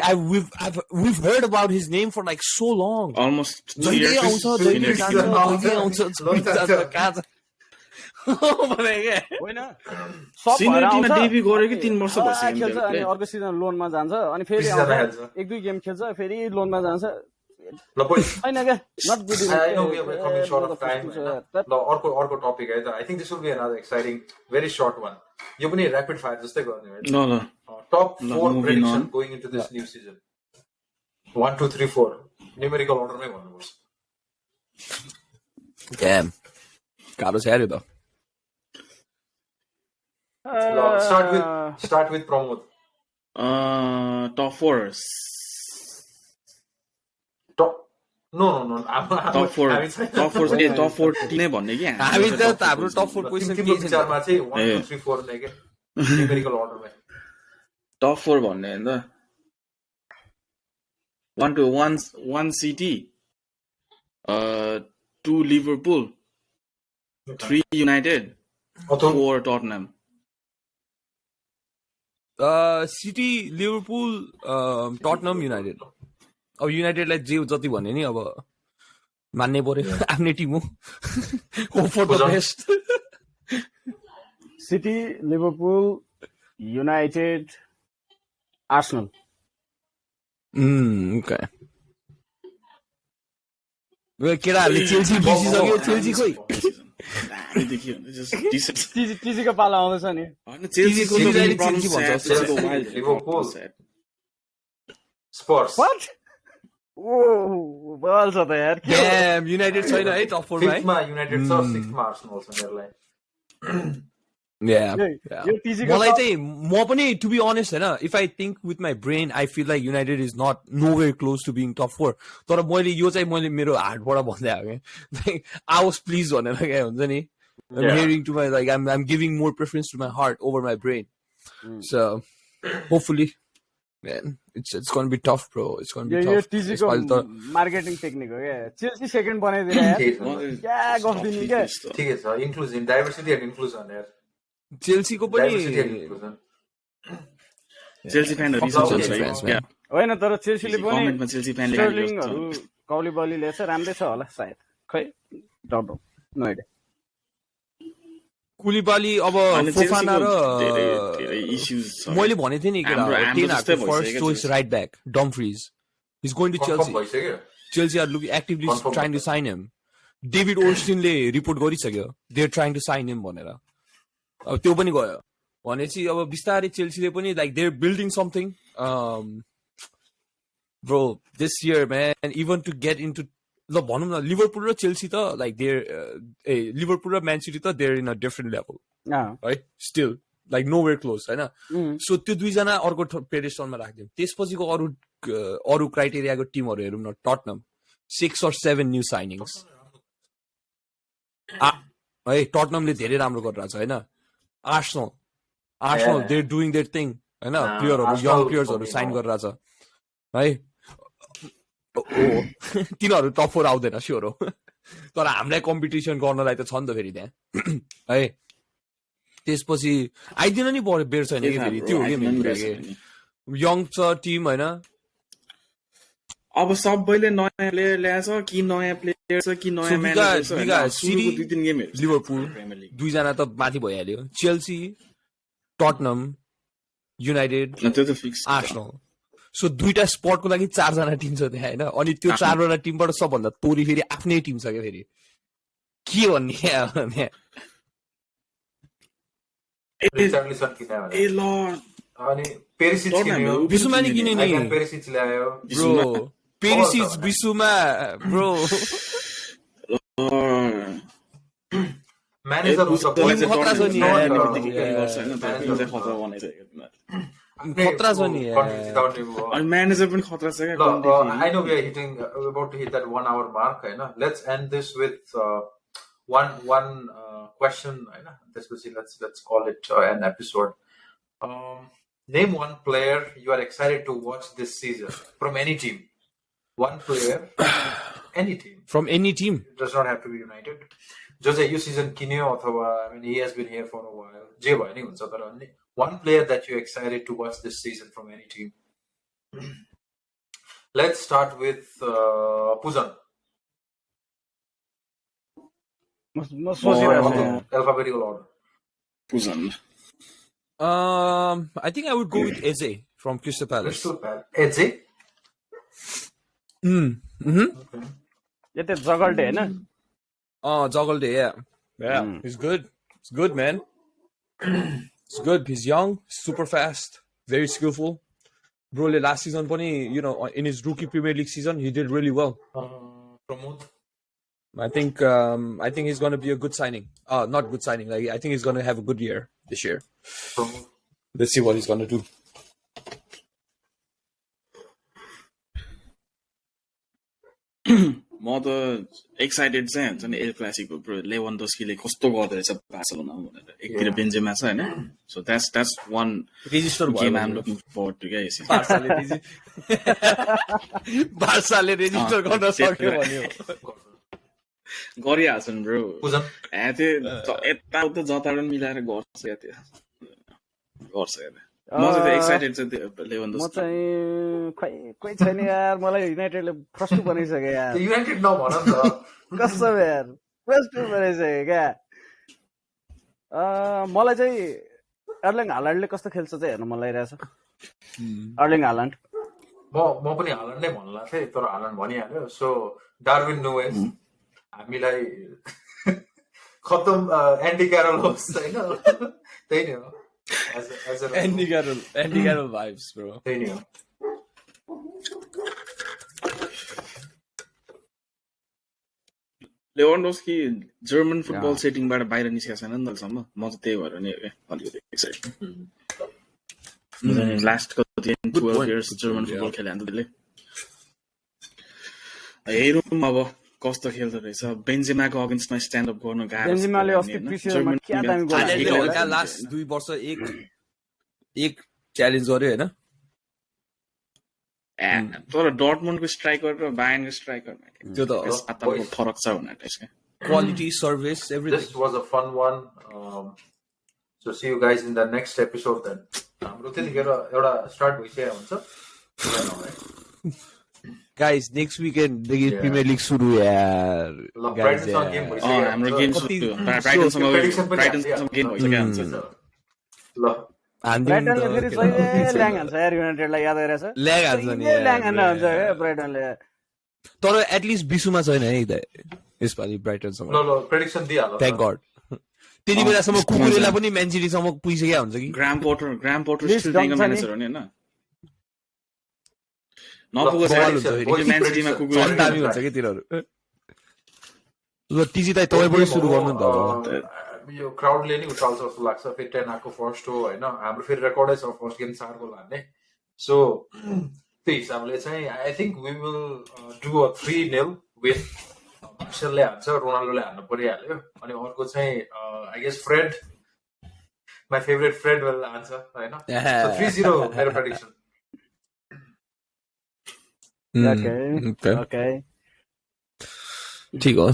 we've heard about his name for like so long. almost 2 जहिले years. आउँछ जहिले जान्छ जहिले आउँछ जहिले जान्छ कहाँ छ भने क्या होइन सब Senior भएर team मा आउँछ, debut गरेको 3 वर्ष खेल्छ भइसक्यो अनि त्यसले। अर्को सिजन लोनमा जान्छ अनि फेरि पछि जाँदा आउँछ खेल्छ। एक दुई गेम खेल्छ फेरि लोनमा जान्छ ल बोइज छैन क्या not good I know we are coming short of time. ल अर्को टपिक है त I think this will be another exciting very short one. यो पनि ऱ्यापिड फायर जस्तै गर्ने है ल ल टप ल, 4 moving prediction on. going into this new season 1 2 3 4 numerical अर्डरमै भन्नुपर्छ Damn. गाह्रो छ यार यो त start with Pramod Top 4. no Top 4. Top 4 चाहिँ top 4 नै भन्ने कि हामी त हाम्रो टप 4 पोजिसन तिम्रो के छ विचारमा चाहिँ 1 2 3 4 नै के न्युमेरिकल अर्डरमै Top 4 भन्ने हैन त 1 to 1 City, 2 Liverpool, 3 United, 4 Tottenham. City Liverpool Tottenham United अब युनाइटेडलाई जे जति भन्यो नि अब मान्नै पर्यो आफ्नै टिम हो hope for the best City Liverpool United Arsenal okay केटाहरूले चेल्सी बिर्सिसक्यो चेल्सी खोइ टिजीको पाला आउँदैछ नि स्पर्स ओ बल छ त यार Damn, युनाइटेड छैन है टप 4 मा है 5th मा युनाइटेड छ 6th मा आर्सेनल छ मेरोलाई Yeah. मलाई चाहिँ म पनि टु बी अनेस्ट हैन if I think with my brain I feel like United is not nowhere close to being top 4 तर मैले यो चाहिँ मैले मेरो हार्टबाट भन्दै आएको क्या आई वाज प्लिज भनेर क्या हुन्छ नि hearing to my like I'm giving more preference to my heart over my brain so hopefully man it's going to be tough bro it's going to be यो tough टिजीको मार्केटिङ टेक्निक हो क्या Chelsea second बनाइदिएर यार क्या गफ दिने क्या ठिकै छ इन्क्लुजन डाइभर्सिटी एन्ड इन्क्लुजन यार चेल्सीको पनि चेल्सी फ्यानहरु होइन तर चेल्सीले पनि कमेन्टमा चेल्सी फ्यानले स्टर्लिङहरु कौलीबली ल्याछ राम्रै छ होला सायद खै डाउट नो आइडिया कुलिबाली अब फोफाना र मैले भनेको थिएँ नि केटा first choice right back Dumfries is going to Chelsea Chelsea are looking actively trying to sign him David ओर्स्टिनले रिपोर्ट गरिसक्यो they are trying to sign him भनेर अब त्यो पनि गयो भनेपछि अब बिस्तारै चेल्सीले पनि like they are building something bro this year man even to get into ल भनौँ न लिभरपुल र चेल्सी त लाइक देयर लिभरपुल र म्यान सिटी त they're in a different level है still like nowhere close होइन सो त्यो दुईजना अर्को पेडेस्टलमा राखिदिउँ त्यसपछिको अरू क्राइटेरियाको टिमहरू हेरौँ न टटनम 6 or 7 न्यू साइनिङ्स है टटनमले धेरै राम्रो गरिरहेछ होइन Arsenal they doing their thing होइन प्लेयरहरू यङ प्लेयर्सहरू साइन गरिरहेछ है तिनीहरू टप 4 आउँदैन स्योर हो तर हामीलाई कम्पिटिसन गर्नलाई त छ नि त फेरि त्यहाँ है त्यसपछि आइदिन नि बेर छैन कि फेरि त्यो यङ छ टिम होइन अब सबैले नयाँ प्लेयर ल्याएछ कि नयाँ प्लेयर छ कि नयाँ म्यानेजर छ लिभरपुल दुईजना त माथि भइहाल्यो चेल्सी टटनम युनाइटेड त्यो त फिक्स आर्सेनल सो दुईटा स्पटको लागि 4 जना टिम छ त्यहाँ होइन अनि त्यो 4 वटा टिमबाट सबभन्दा तोरी फेरि आफ्नै टिम छ क्या फेरि के भन्ने बिसुमा नि किने नि ब्रो पेरिसिच बिसुमा ब्रो खतरा छ नि अनि म्यानेजर पनि खतरा छ क्या I know we are about to hit that 1 hour mark होइन let's end this with one question होइन त्यसपछि let's call it an episode name one player you are excited to watch this season from any team one player any team from any team it does not have to be United जो चाहिँ यो season किन्यो अथवा I mean he has been here for a while जे भयो नि हुन्छ तर अन्य one player that you're excited to watch this season from any team let's start with Puzan alphabetical order Puzan I think I would go with Eze from Crystal Palace Eze यो त जगल्टे हैन Joggled, yeah. It's good. It's good, man. It's good. He's young, super fast, very skillful. Bro, last season, in his rookie Premier League season, he did really well. Promote. I think he's gonna be a good signing. Not good signing. Like I think he's gonna have a good year this year. Promote. Let's see what he's gonna do. म त excited चाहिँ हुन्छ नि El Clasico bro लेवान्डोस्कीले कस्तो गर्दो रहेछ Barcelona भनेर एकतिर बेन्जेमा छ हैन so that's one register game I am looking forward to guys बार्साले रेजिस्टर गर्न सक्यो भन्यो गरिहाल्छन् ब्रो त्यो यताउता जताबाट मिलाएर गर्छ या त्यो गर्छ हेर्दा म चाहिँ एक्साइटेड छु त्यो लेवान्डोस्की म चाहिँ खोइ छैन यार मलाई युनाइटेडले फ्रस्ट्रेट बनाइसक्यो यार युनाइटेड नभन नि त कसम यार फ्रस्ट्रेट बनाइसक्यो क्या मलाई चाहिँ अर्लिङ हाल्यान्डले कस्तो खेल्छ चाहिँ हेर्न मन लागिरहेछ अर्लिङ हाल्यान्ड म पनि हाल्यान्ड नै भन्ला थिएँ तर हाल्यान्ड भनिहाल्यो सो डार्विन नुएज हामीलाई खतम एन्डी क्यारल होस् हैन त्यही नै हो Andy Carroll vibes, bro. त्यही नै हो लेवान्डोस्की जर्मन फुटबल सेटिङबाट बाहिर निस्केको छैन नि तसम्म म चाहिँ त्यही भएर नि अलिकति एक्साइटेड लास्टको 12 इयर्स जर्मन फुटबल खेले अन्त त्यसले हेरौँ अब कस्तो खेल्दो रहेछ बेन्जेमाको अगेन्स्टमा स्ट्यान्ड अप गर्न गाह्रो बेन्जेमाले अस्ति प्रिसिजनमा क्या दामी गोल हाल्यो लास्ट 2 वर्ष एक च्यालेन्ज गर्यो हैन तर डर्टमुन्डको स्ट्राइकर र बायर्नको स्ट्राइकरमा त्यो त फरक छ भनेर त्यसको quality service everything This was a fun one. So see you guys in the next episode then. हाम्रो त्यतिखेर एउटा स्टार्ट भइसकेको हुन्छ गाइस नेक्स्ट वीकेन्ड देखि प्रिमियर लिग सुरु यार गाइस हाम्रो गेम सुरु ब्राइटनसँग गेम भइसक्यो हुन्छ ल ब्राइटनले फेरि सहिले ल्याङ हान्छ यार युनाइटेडलाई याद गरेछ ल्याङ हान्छ नि ल्याङ हान्न हुन्छ क्या ब्राइटनले तर एटलिस्ट बिसुमा छैन है यसपालि ब्राइटनसँग ल प्रेडिक्सन दिइहाल थ्याङ्क गड त्यति बेलासम्म कुकुरेला पनि म्यान सिटीसम्म पुगिसकेको हुन्छ कि ग्राम पोटर स्टिल टेङ्गो म्यानेजर हो नि हैन नपुगोस् म्यान सिटीमा कुकुर दामी हुन्छ कि तिनीहरू ल टिजी दाइ तपाईँ सुरु गर्नु नि त यो क्राउडले नि उचाल्छ जस्तो लाग्छ फेरि 10 आएको फर्स्ट हो होइन हाम्रो फेरि रेकर्डै छ फर्स्ट गेम 4 गोल हान्ने सो त्यो हिसाबले चाहिँ I think we will do a 3-0 win मार्सलले हान्छ रोनाल्डोले हान्नु परिहाल्यो अनि अर्को चाहिँ I guess Fred my favourite Fred will हान्छ होइन 3-0 मेरो प्रेडिक्सन ओके ठिक हो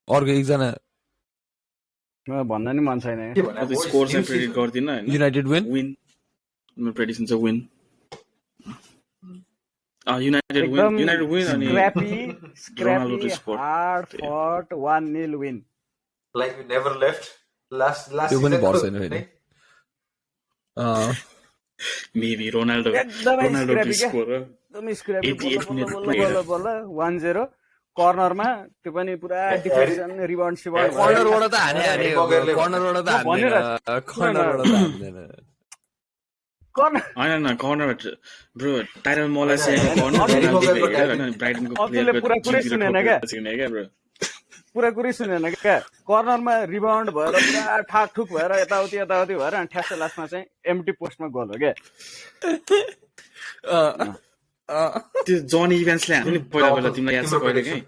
अर्को एकजना भन्न नि मन छैन स्कोर चाहिँ प्रेडिक्ट गर्दिन हैन युनाइटेड विन मेरो प्रेडिक्सन चाहिँ विन युनाइटेड विन अनि scrappy hard fought 1-0 win like we never left last त्यो पनि भर छैन फेरि मेबी रोनाल्डो स्कोर एकदमै स्क्रैपी बल्ल 1-0 कर्नरमा त्यो पनि पुरा डिफेन्सन रिबाउन्ड कर्नरबाट त हाने होइन कर्नर ब्रो टाइटल मलाई पुरा कुरै सुनेन क्या कर्नरमा रिबाउन्ड भएर पुरा ठाकठुक भएर यताउति भएर अनि ठ्याक्क लास्टमा चाहिँ एम्टी पोस्टमा गोल हो क्या त्यो जनी इभेन्ट्सले हामी पहिला तिमीलाई याद छ कहिले काहीँ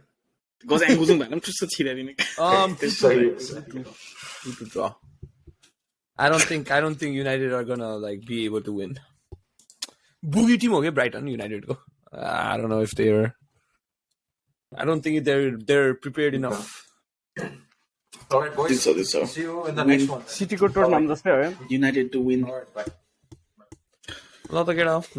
गजाङ गुजुङ भएर पनि टुस्सो छिराइदिने I don't think United are gonna like be able to win. Boogie team okay, Brighton United go. I don't know if they're. I don't think they're prepared enough. All right, boys. See you in the next one. City को tournament जस्तै हो United to win. All right, bye. Not to get off.